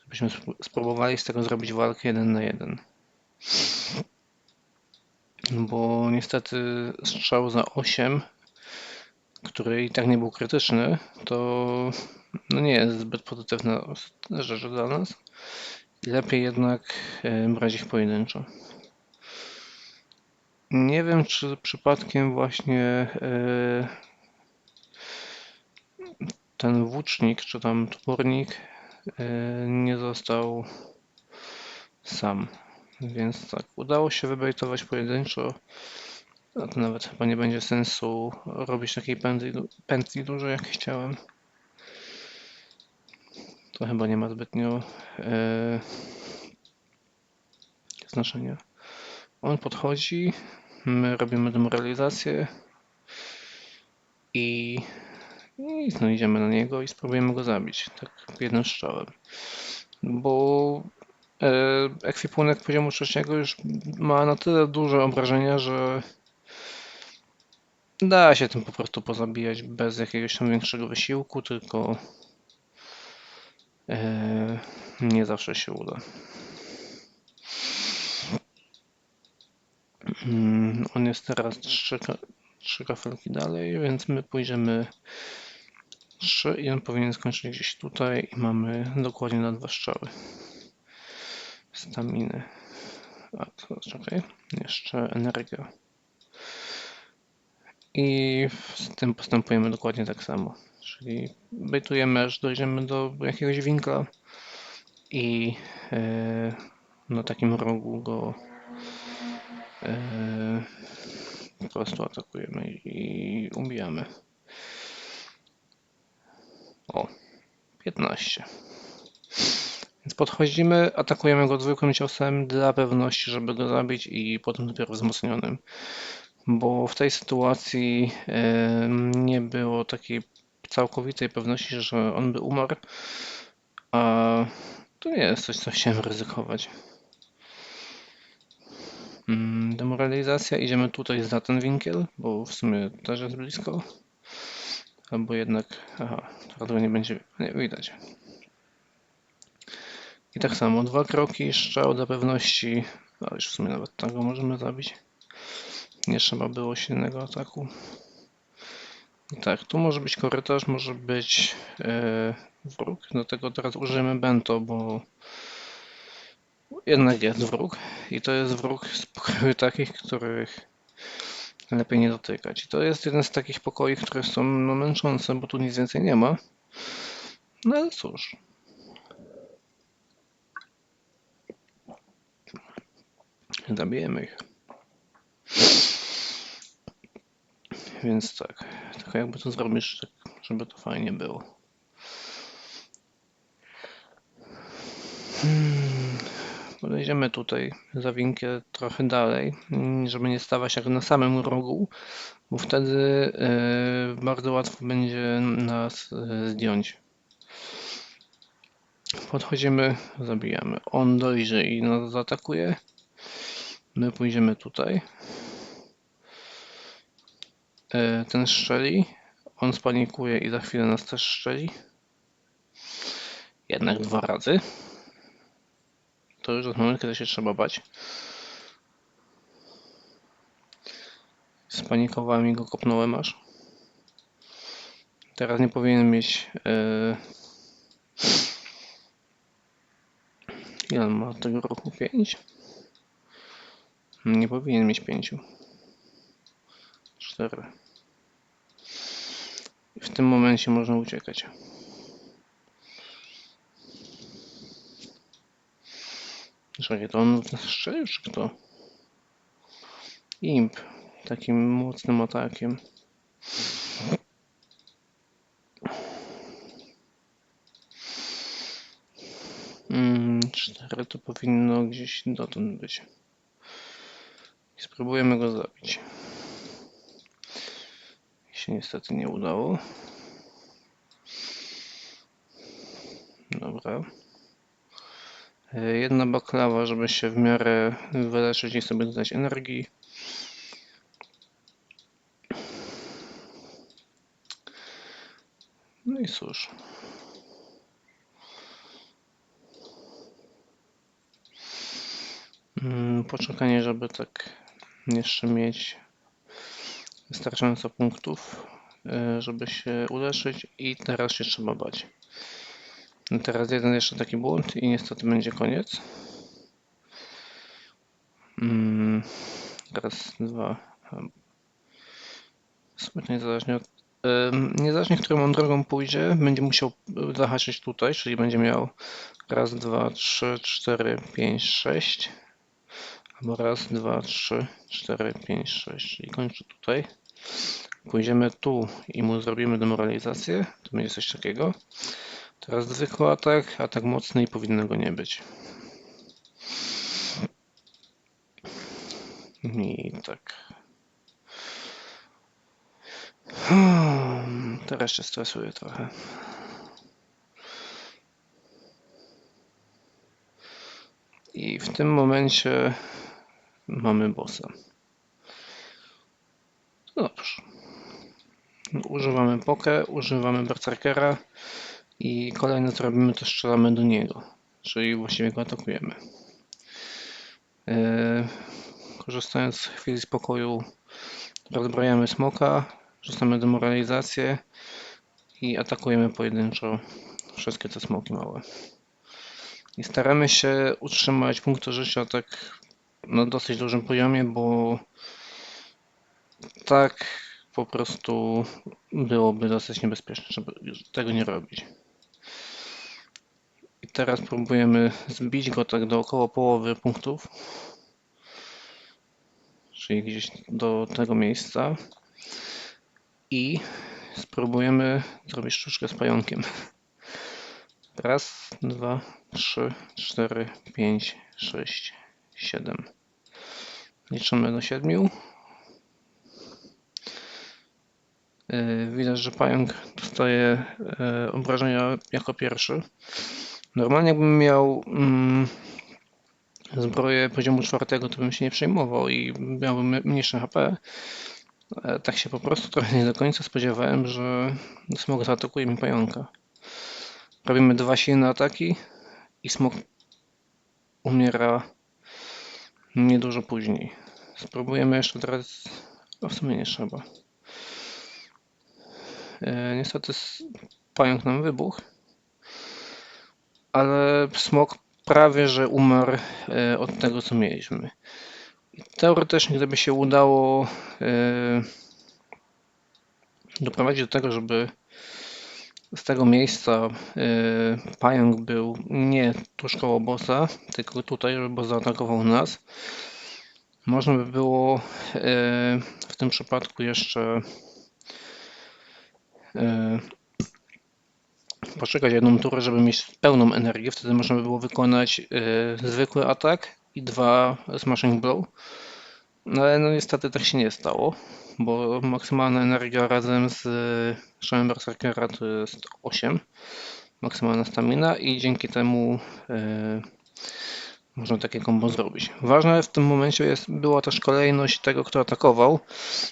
Żebyśmy spróbowali z tego zrobić walkę 1 na 1. Bo niestety strzał za 8, który i tak nie był krytyczny, to no nie jest zbyt pozytywna rzecz dla nas. Lepiej jednak brać ich pojedynczo. Nie wiem, czy przypadkiem właśnie ten włócznik, czy tam topornik nie został sam. Więc tak, udało się wybejtować pojedynczo. A to nawet chyba nie będzie sensu robić takiej pętli dużej, jak chciałem. To chyba nie ma zbytnio znaczenia. On podchodzi, my robimy demoralizację i I no idziemy na niego i spróbujemy go zabić, tak jednym strzałem. Bo ekwipunek poziomu trzeciego już ma na tyle duże obrażenia, że da się tym po prostu pozabijać bez jakiegoś tam większego wysiłku, tylko nie zawsze się uda. On jest teraz trzy kafelki dalej, więc my pójdziemy 3 i on powinien skończyć gdzieś tutaj i mamy dokładnie na 2 strzały staminy. A, to czekaj, jeszcze energia. I z tym postępujemy dokładnie tak samo. Czyli bejtujemy, aż dojdziemy do jakiegoś winkla i na takim rogu go po prostu atakujemy i ubijamy. O, 15. Więc podchodzimy, atakujemy go zwykłym ciosem dla pewności, żeby go zabić i potem dopiero wzmocnionym. Bo w tej sytuacji nie było takiej całkowitej pewności, że on by umarł, a to nie jest coś, co chciałem ryzykować. Demoralizacja, idziemy tutaj za ten winkiel, bo w sumie też jest blisko. Albo jednak, aha, teraz go nie będzie, nie widać. I tak samo, 2 kroki, strzał dla pewności, ale już w sumie nawet tego możemy zabić. Nie trzeba było silnego ataku. I tak, tu może być korytarz, może być wróg, dlatego teraz użyjemy bento, bo jednak jest wróg i to jest wróg z pokroju takich, których lepiej nie dotykać. I to jest jeden z takich pokoi, które są no, męczące, bo tu nic więcej nie ma. No ale cóż. Zabijemy ich. Więc tak, tylko jakby to zrobić, tak, żeby to fajnie było. Podejdziemy tutaj za winkiel trochę dalej, żeby nie stawać jak na samym rogu, bo wtedy bardzo łatwo będzie nas zdjąć. Podchodzimy, zabijamy. On dojrzy i nas zaatakuje. My pójdziemy tutaj. Ten strzeli. On spanikuje i za chwilę nas też strzeli. Jednak 2 razy. To już jest moment, kiedy się trzeba bać. Spanikowałem i go kopnąłem aż. Teraz nie powinien mieć... Ile on ma tego ruchu? 5? Nie powinien mieć 5. 4. W tym momencie można uciekać. Czekaj, to on strzelił czy kto? Imp. Takim mocnym atakiem. 4 to powinno gdzieś dotąd być. I spróbujemy go zabić. Się niestety nie udało. Dobra. Jedna baklawa, żeby się w miarę wyleczyć i sobie dodać energii. No i cóż. Poczekanie, żeby tak jeszcze mieć wystarczająco punktów, żeby się uleczyć i teraz się trzeba bać. Teraz jeden jeszcze taki błąd i niestety będzie koniec. Raz, 2. Niezależnie od niezależnie którą on drogą pójdzie, będzie musiał zahaczyć tutaj, czyli będzie miał raz, 2, 3, 4, 5, 6. Albo raz, 2, 3, 4, 5, 6. Czyli kończy tutaj. Pójdziemy tu i mu zrobimy demoralizację. To będzie coś takiego. Teraz zwykły atak, atak mocny i powinno go nie być. I tak. Teraz się stresuję trochę. I w tym momencie mamy bossa. No dobrze. Używamy pokę, używamy berserkera i kolejne co robimy to strzelamy do niego, czyli właściwie go atakujemy. Korzystając z chwili spokoju rozbrajamy smoka, rzucamy demoralizację i atakujemy pojedynczo wszystkie te smoki małe. I staramy się utrzymać punkty życia tak na dosyć dużym poziomie, bo tak po prostu byłoby dosyć niebezpieczne, żeby tego nie robić. I teraz próbujemy zbić go tak do około połowy punktów, czyli gdzieś do tego miejsca i spróbujemy zrobić sztuczkę z pająkiem. Raz, dwa, 3, 4, 5, 6, 7. Liczymy do 7. Widać, że pająk dostaje obrażenia jako pierwszy. Normalnie jakbym miał zbroję poziomu 4, to bym się nie przejmował i miałbym mniejsze HP. Tak się po prostu trochę nie do końca spodziewałem, że smok zaatakuje mi pająka. Robimy 2 silne ataki i smok umiera niedużo później. Spróbujemy jeszcze teraz... No w sumie nie trzeba. Niestety pająk nam wybuchł, ale smok prawie że umarł od tego co mieliśmy. Teoretycznie gdyby się udało doprowadzić do tego, żeby z tego miejsca pająk był nie tuż koło bossa, tylko tutaj, żeby boss zaatakował nas, można by było w tym przypadku jeszcze poczekać jedną turę, żeby mieć pełną energię. Wtedy można by było wykonać zwykły atak i 2 Smashing Blow. No ale no niestety tak się nie stało, bo maksymalna energia razem z strzałem Berserkera to jest 8. Maksymalna stamina i dzięki temu można takie combo zrobić. Ważne w tym momencie była też kolejność tego, kto atakował,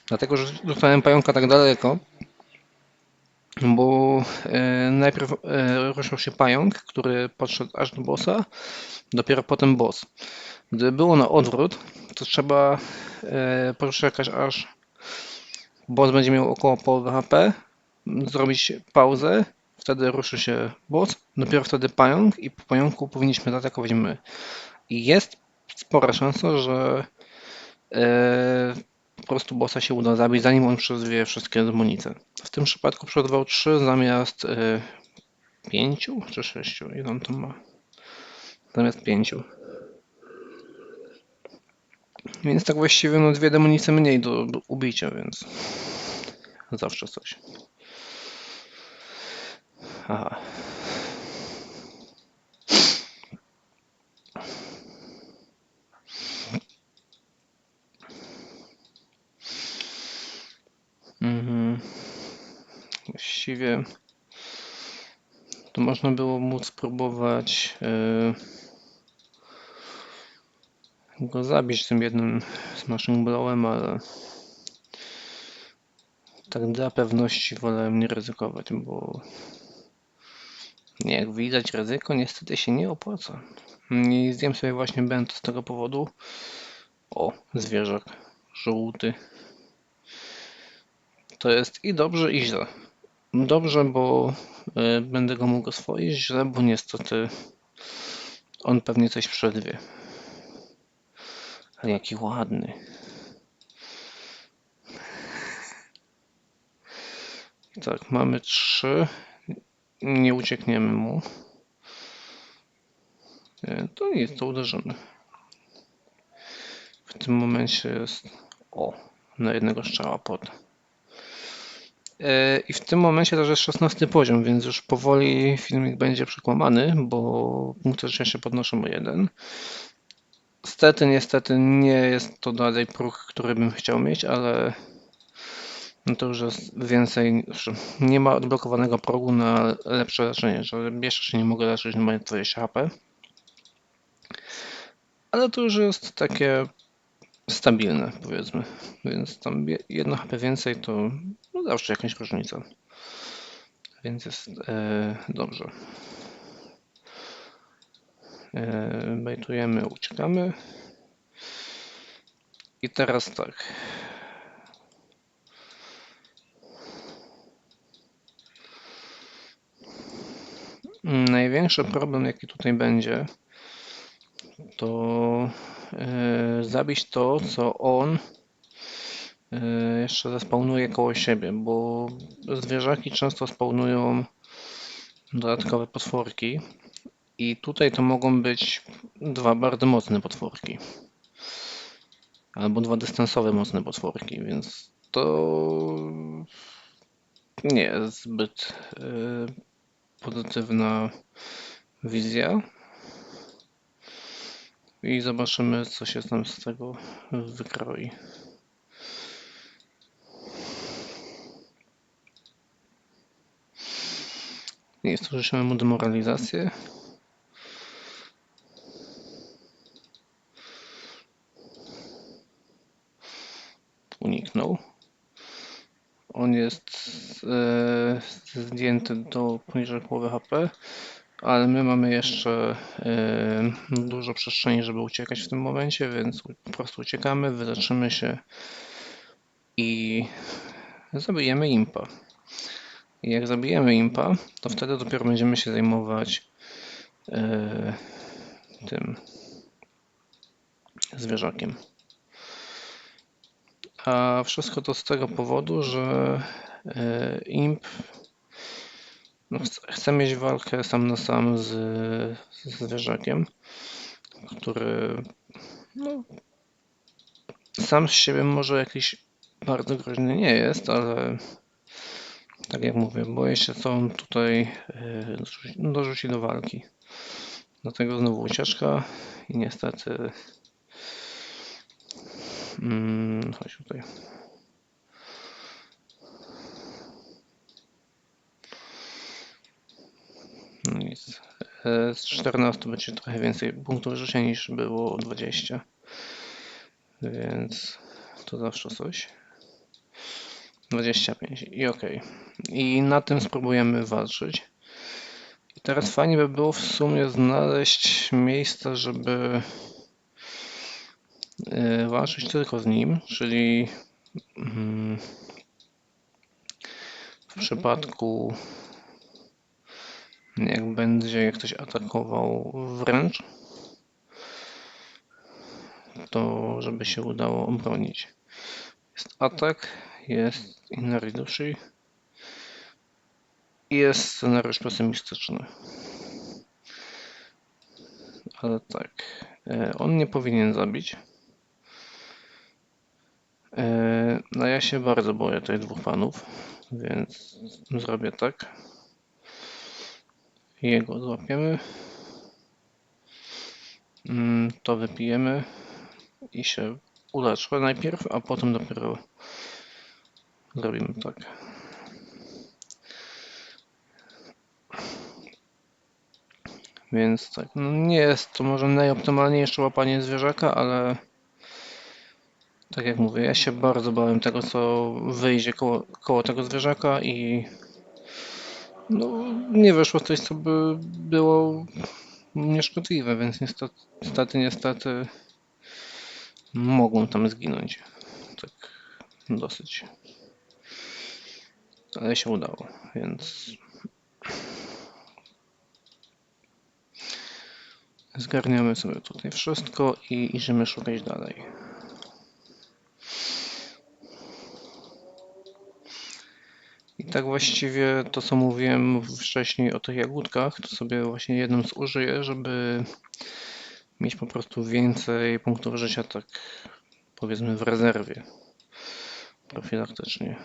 dlatego że dostałem pająka tak daleko, bo najpierw ruszył się pająk, który podszedł aż do bossa, dopiero potem boss. Gdyby było na odwrót, to trzeba poczekać aż boss będzie miał około połowy HP, zrobić pauzę, wtedy ruszy się boss, dopiero wtedy pająk i po pająku powinniśmy zaatakować my. I jest spora szansa, że po prostu bossa się uda zabić, zanim on przezwie wszystkie demonice. W tym przypadku przetrwał 3 zamiast 5 czy 6. Ile on tam ma? Zamiast 5. Więc tak właściwie no 2 demonice mniej do ubicia, więc zawsze coś. Aha. Właściwie to można było móc spróbować go zabić tym jednym Smashing Blowem, ale tak dla pewności wolałem nie ryzykować, bo jak widać ryzyko niestety się nie opłaca. I zjem sobie właśnie bento z tego powodu. O, zwierzak żółty. To jest i dobrze i źle. Dobrze, bo będę go mógł oswoić, źle, bo niestety on pewnie coś przedwie. Ale jaki ładny. Tak, mamy 3. Nie uciekniemy mu. To nic, to uderzymy. W tym momencie jest na jednego strzała pod. I w tym momencie też jest 16 poziom, więc już powoli filmik będzie przekłamany, bo punkty życia się podnoszą o 1. Niestety nie jest to dalej próg, który bym chciał mieć, ale no to już jest więcej, znaczy nie ma odblokowanego progu na lepsze leczenie, że jeszcze się nie mogę leczyć, na 20 HP. Ale to już jest takie stabilne, powiedzmy. Więc tam 1 HP więcej to no zawsze jakaś różnica. Więc jest dobrze. Bejtujemy, uciekamy. I teraz tak. Największy problem, jaki tutaj będzie, to zabić to, co on jeszcze zespawnuje koło siebie, bo zwierzaki często spawnują dodatkowe potworki i tutaj to mogą być 2 bardzo mocne potworki albo 2 dystansowe mocne potworki, więc to nie jest zbyt pozytywna wizja i zobaczymy, co się tam z tego wykroi. Nie stworzyliśmy mu demoralizację. Uniknął. On jest zdjęty do poniżej połowy HP, ale my mamy jeszcze dużo przestrzeni, żeby uciekać w tym momencie, więc po prostu uciekamy, wyleczymy się i zabijemy impa. I jak zabijemy impa, to wtedy dopiero będziemy się zajmować tym zwierzakiem. A wszystko to z tego powodu, że imp no, chce mieć walkę sam na sam z zwierzakiem, który no, sam z siebie może jakiś bardzo groźny nie jest, ale tak jak mówię, boję się, co on tutaj dorzuci do walki. Dlatego znowu ucieczka i niestety chodź tutaj. No nic. Z 14 będzie trochę więcej punktów życia niż było 20. Więc to zawsze coś. 25 i ok. I na tym spróbujemy walczyć. I teraz fajnie by było w sumie znaleźć miejsce, żeby walczyć tylko z nim, czyli w przypadku jak ktoś atakował wręcz, to żeby się udało obronić. Jest atak, jest Inari Dushi i jest scenariusz pesymistyczny. Ale tak, on nie powinien zabić. No ja się bardzo boję tych 2 panów, więc zrobię tak. Jego złapiemy. To wypijemy i się uleczmy najpierw, a potem dopiero zrobimy tak. Więc tak, no nie jest to może najoptymalniejsze łapanie zwierzaka, ale tak jak mówię, ja się bardzo bałem tego, co wyjdzie koło tego zwierzaka i no, nie wyszło coś, co by było nieszkodliwe, więc niestety mogą tam zginąć. Tak dosyć. Ale się udało, więc zgarniamy sobie tutaj wszystko i idziemy szukać dalej. I tak właściwie to, co mówiłem wcześniej o tych jagódkach, to sobie właśnie jedną zużyję, żeby mieć po prostu więcej punktów życia, tak powiedzmy w rezerwie profilaktycznie.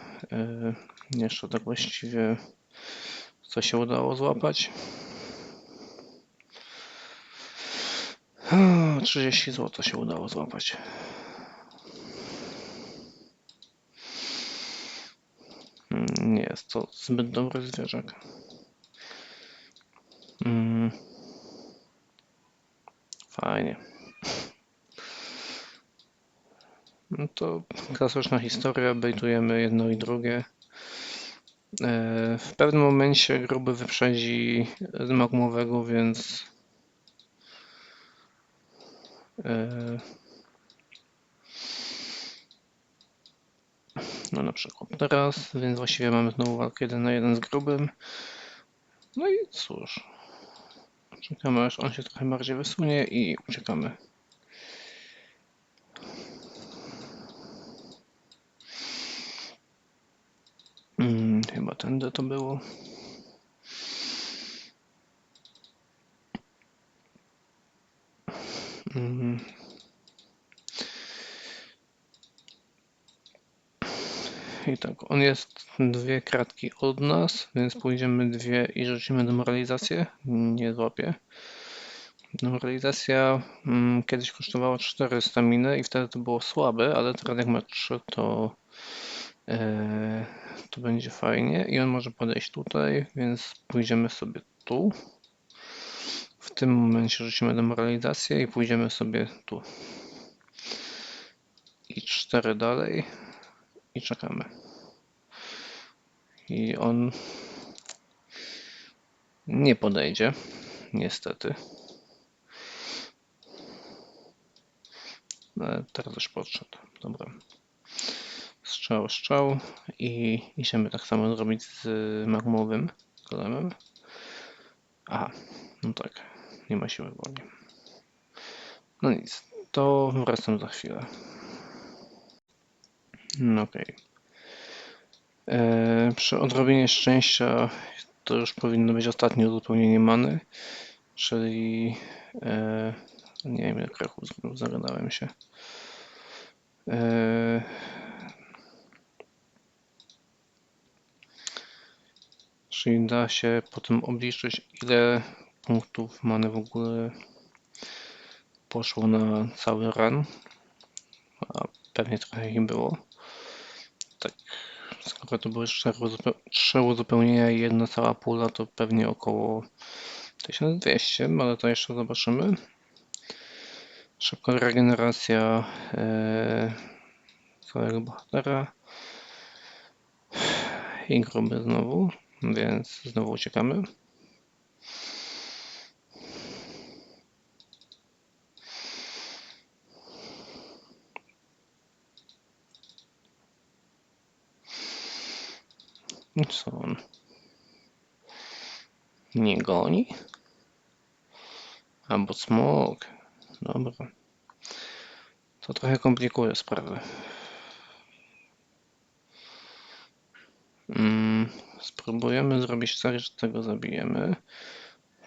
Jeszcze tak właściwie co się udało złapać? 30 zł się udało złapać. Nie jest to zbyt dobry zwierzak. Fajnie. No to klasyczna historia, bejtujemy jedno i drugie. W pewnym momencie gruby wyprzedzi magmowego, więc no na przykład teraz, więc właściwie mamy znowu walkę 1 na 1 z grubym. No i cóż, czekamy aż on się trochę bardziej wysunie i uciekamy. Chyba tędy to było. I tak, on jest 2 kratki od nas, więc pójdziemy 2 i rzucimy demoralizację. Nie złapie. Demoralizacja kiedyś kosztowała 4 staminy i wtedy to było słabe, ale teraz jak ma 3 to będzie fajnie i on może podejść tutaj, więc pójdziemy sobie tu. W tym momencie rzucimy demoralizację i pójdziemy sobie tu. I 4 dalej i czekamy. I on nie podejdzie, niestety. Ale teraz już podszedł. Dobra. Strzał i idziemy tak samo zrobić z magmowym golemem. Aha, no tak, nie ma siły woli. No nic, to wracam za chwilę. No okej. Przy odrobinie szczęścia to już powinno być ostatnie uzupełnienie many, czyli nie wiem jak kroków zrobił, zagadałem się. Czyli da się potem obliczyć, ile punktów many w ogóle poszło na cały run, a pewnie trochę ich było. Tak, skoro to były 3 uzupełnienia i jedna cała pula, to pewnie około 1200, ale to jeszcze zobaczymy. Szybka regeneracja całego bohatera i gruby znowu, więc znowu uciekamy. I co on? Nie goni? Albo smok. Dobra. To trochę komplikuje sprawę. Spróbujemy zrobić tak, że tego zabijemy.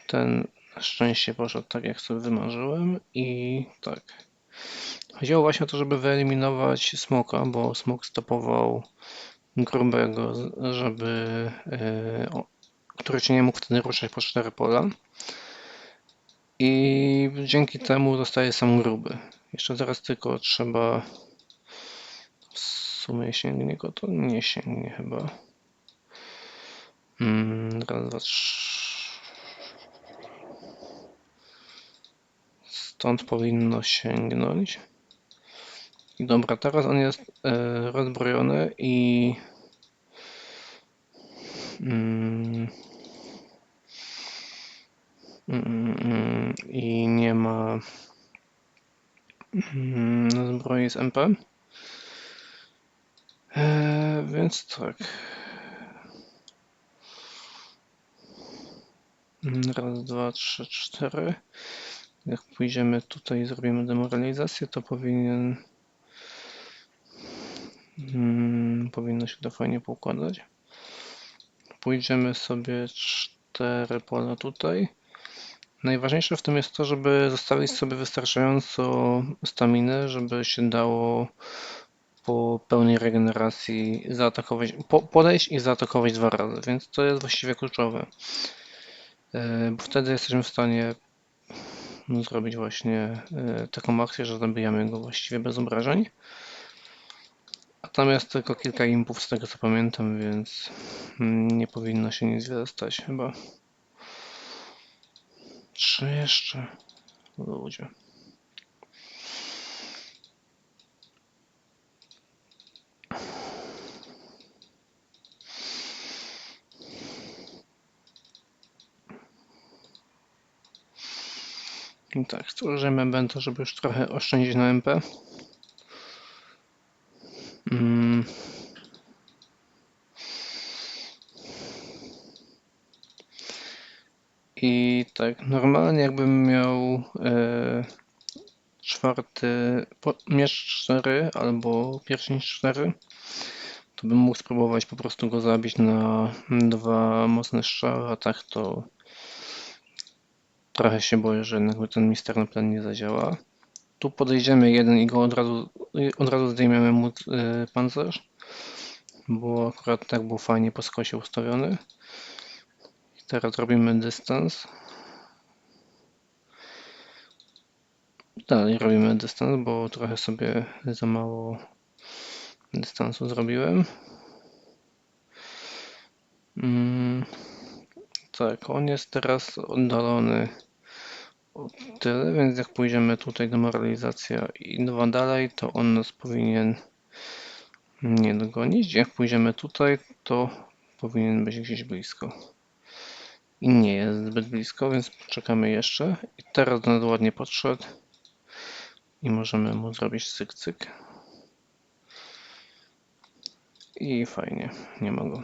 Ten na szczęście poszedł tak, jak sobie wymarzyłem i tak. Chodziło właśnie o to, żeby wyeliminować smoka, bo smok stopował grubego, który cię nie mógł wtedy ruszać po 4 pola. I dzięki temu zostaje sam gruby. Jeszcze teraz tylko trzeba w sumie sięgnie go, to nie sięgnie chyba. Raz, dwa, trzy. Stąd powinno sięgnąć. I dobra, teraz on jest rozbrojony i i nie ma zbroi z MP. Więc tak. Raz, dwa, trzy, 4. Jak pójdziemy tutaj i zrobimy demoralizację, to powinno się to fajnie poukładać. Pójdziemy sobie 4 pola tutaj. Najważniejsze w tym jest to, żeby zostawić sobie wystarczająco staminy, żeby się dało po pełnej regeneracji zaatakować, podejść i zaatakować 2 razy, więc to jest właściwie kluczowe. Bo wtedy jesteśmy w stanie zrobić właśnie taką akcję, że zabijamy go właściwie bez obrażeń. A tam jest tylko kilka impów z tego co pamiętam, więc nie powinno się nic wiele stać chyba. 3 jeszcze. Ludzie. I tak, stworzymy bento, żeby już trochę oszczędzić na MP. I tak, normalnie jakbym miał czwarty miecz 4 albo pierścień 4, to bym mógł spróbować po prostu go zabić na 2 mocne strzały, a tak to trochę się boję, że jakby ten misterny plan nie zadziała. Tu podejdziemy jeden i go od razu zdejmiemy mu pancerz, bo akurat tak był fajnie po skosie ustawiony. I teraz robimy dystans. Dalej robimy dystans, bo trochę sobie za mało dystansu zrobiłem. Tak, on jest teraz oddalony o tyle, więc jak pójdziemy tutaj demoralizacja i 2 dalej, to on nas powinien nie dogonić. Jak pójdziemy tutaj, to powinien być gdzieś blisko. I nie jest zbyt blisko, więc czekamy jeszcze. I teraz do nas ładnie podszedł. I możemy mu zrobić cyk cyk. I fajnie, nie ma go.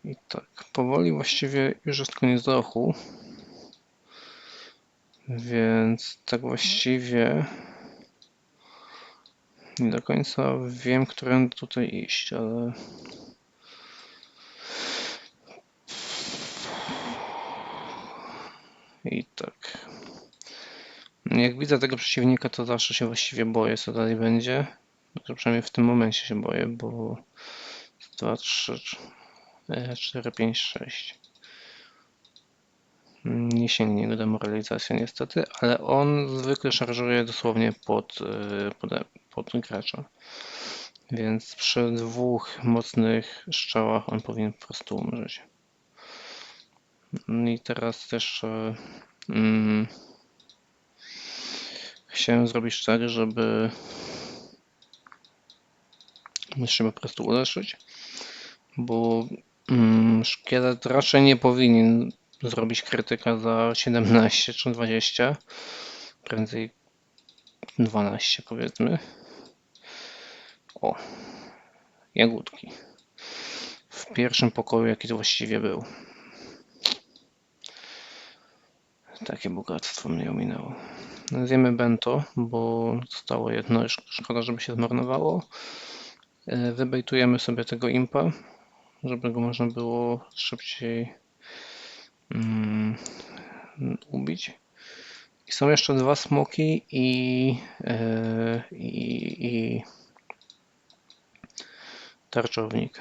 I tak, powoli właściwie już jest koniec dachu. Więc tak właściwie nie do końca wiem, którędy tutaj iść, ale i tak. Jak widzę tego przeciwnika, to zawsze się właściwie boję, co dalej będzie. Znaczy, przynajmniej w tym momencie się boję, bo 2, 3, 4, 5, 6. Nie sięgnie go demoralizacja niestety, ale on zwykle szarżuje dosłownie pod gracza. Więc przy 2 mocnych strzałach on powinien po prostu umrzeć. I teraz też chciałem zrobić tak, żeby się po prostu uleczyć, bo szkielet raczej nie powinien zrobić krytyka za 17 czy 20, prędzej 12 powiedzmy. O, jagódki. W pierwszym pokoju, jaki to właściwie był. Takie bogactwo mnie ominęło. Zjemy bento, bo zostało jedno, szkoda, żeby się zmarnowało. Wybejtujemy sobie tego impa, żeby go można było szybciej ubić. I są jeszcze 2 smoki i tarczownik.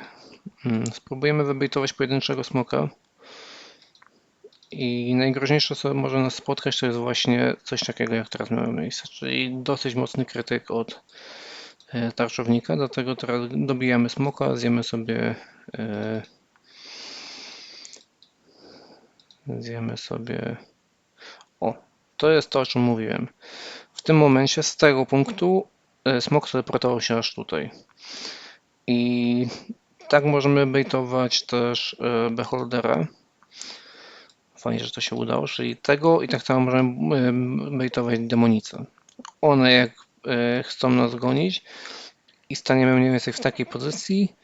Spróbujemy wybejtować pojedynczego smoka. I najgroźniejsze, co może nas spotkać, to jest właśnie coś takiego, jak teraz miało miejsce, czyli dosyć mocny krytyk od tarczownika, dlatego teraz dobijamy smoka, zjemy sobie... O, to jest to, o czym mówiłem. W tym momencie z tego punktu smok teleportował się aż tutaj. I tak możemy baitować też beholdera. Fajnie, że to się udało, czyli tego i tak samo możemy baitować demonicę. One jak chcą nas gonić i staniemy mniej więcej w takiej pozycji,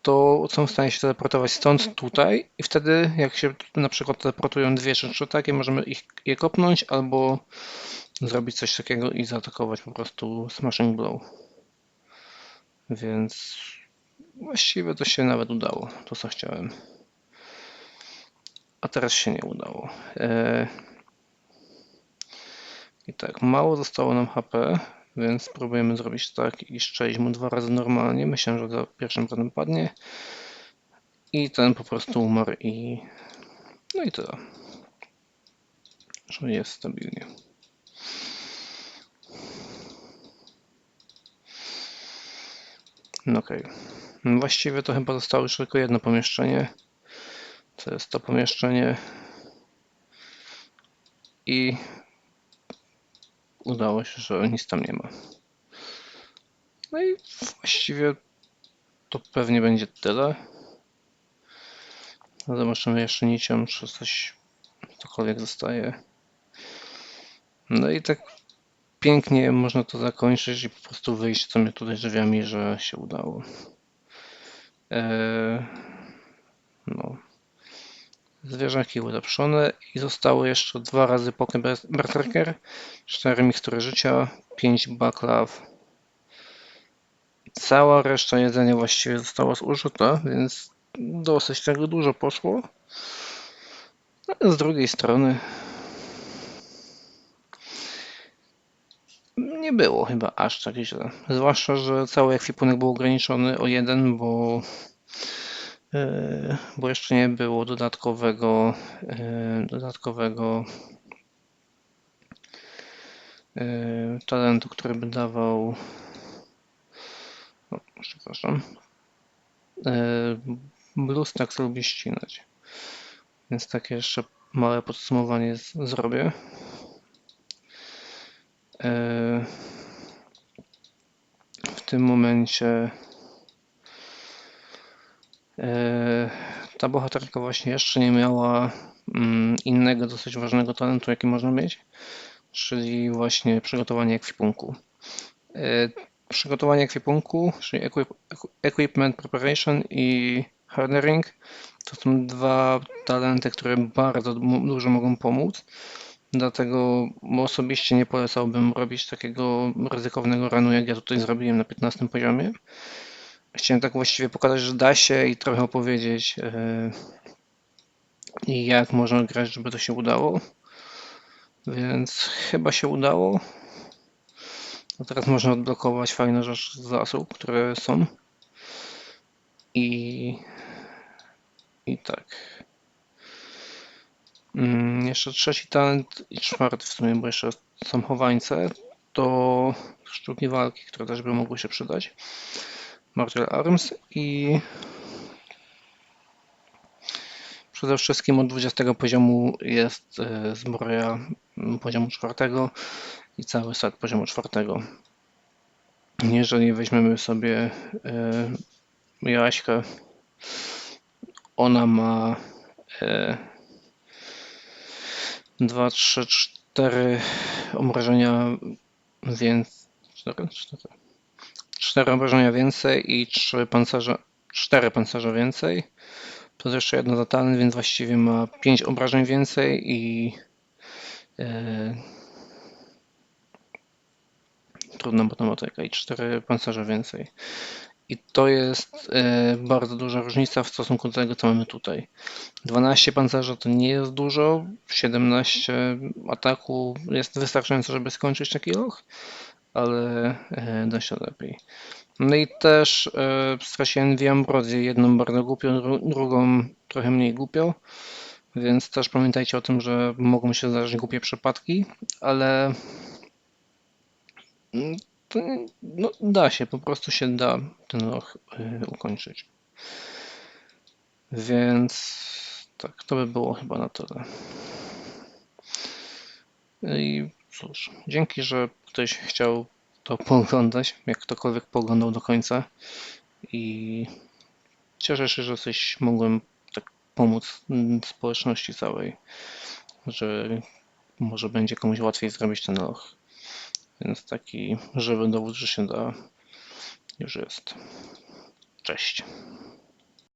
to są w stanie się teleportować stąd tutaj i wtedy jak się na przykład teleportują 2 czy 3 takie, możemy je kopnąć albo zrobić coś takiego i zaatakować po prostu smashing blow. Więc właściwie to się nawet udało, to co chciałem. A teraz się nie udało. I tak, mało zostało nam HP, więc spróbujemy zrobić tak i strzelić mu 2 razy normalnie. Myślałem, że za pierwszym razem padnie. I ten po prostu umarł i No i tyle. Że jest stabilnie. No okej. Właściwie to chyba zostało już tylko jedno pomieszczenie. To jest to pomieszczenie. I udało się, że nic tam nie ma. No i właściwie to pewnie będzie tyle. Zobaczymy jeszcze nicią, czy cokolwiek zostaje. No i tak pięknie można to zakończyć i po prostu wyjść sobie tutaj drzwiami, że się udało. No. Zwierzaki ulepszone i zostało jeszcze 2 razy Poké Berserker, 4 mikstury życia, 5 baklaw. Cała reszta jedzenia właściwie została zużyta, więc dosyć tego dużo poszło. Ale z drugiej strony nie było chyba aż tak źle. Zwłaszcza, że cały ekwipunek był ograniczony o 1, bo jeszcze nie było dodatkowego talentu, który by dawał, przepraszam, BlueStacks lubi ścinać, więc takie jeszcze małe podsumowanie zrobię. W tym momencie ta bohaterka właśnie jeszcze nie miała innego dosyć ważnego talentu, jaki można mieć, czyli właśnie przygotowanie ekwipunku. Przygotowanie ekwipunku, czyli Equipment Preparation i Harnering, to są 2 talenty, które bardzo dużo mogą pomóc. Dlatego osobiście nie polecałbym robić takiego ryzykownego runu, jak ja tutaj zrobiłem na 15 poziomie. Chciałem tak właściwie pokazać, że da się i trochę opowiedzieć, jak można grać, żeby to się udało. Więc chyba się udało. A teraz można odblokować fajne rzeczy z zasób, które są. I tak. Jeszcze trzeci talent i czwarty w sumie, bo jeszcze są chowańce, to sztuki walki, które też by mogły się przydać. Martial Arms i przede wszystkim od 20 poziomu jest zbroja poziomu 4 i cały set poziomu 4. Jeżeli weźmiemy sobie Jaśkę, ona ma 2, 3, 4 obrażenia więcej, 4 obrażenia więcej i 4 pancerza więcej. Plus jeszcze jedno za talent, więc właściwie ma 5 obrażeń więcej i trudna matematyka i 4 pancerze więcej. I to jest bardzo duża różnica w stosunku do tego, co mamy tutaj. 12 pancerza to nie jest dużo, 17 ataku jest wystarczająco, żeby skończyć taki loch, ale da się lepiej. No i też straciłem 2 ambrozje, jedną bardzo głupią, drugą trochę mniej głupią, więc też pamiętajcie o tym, że mogą się zdarzyć głupie przypadki, ale to, no, da się, po prostu się da ten loch ukończyć. Więc tak, to by było chyba na tyle. I cóż, dzięki, że ktoś chciał to pooglądać, jak ktokolwiek pooglądał do końca i cieszę się, że coś mogłem tak pomóc społeczności całej, że może będzie komuś łatwiej zrobić ten loch. Więc taki żywy dowód, że się da, już jest. Cześć.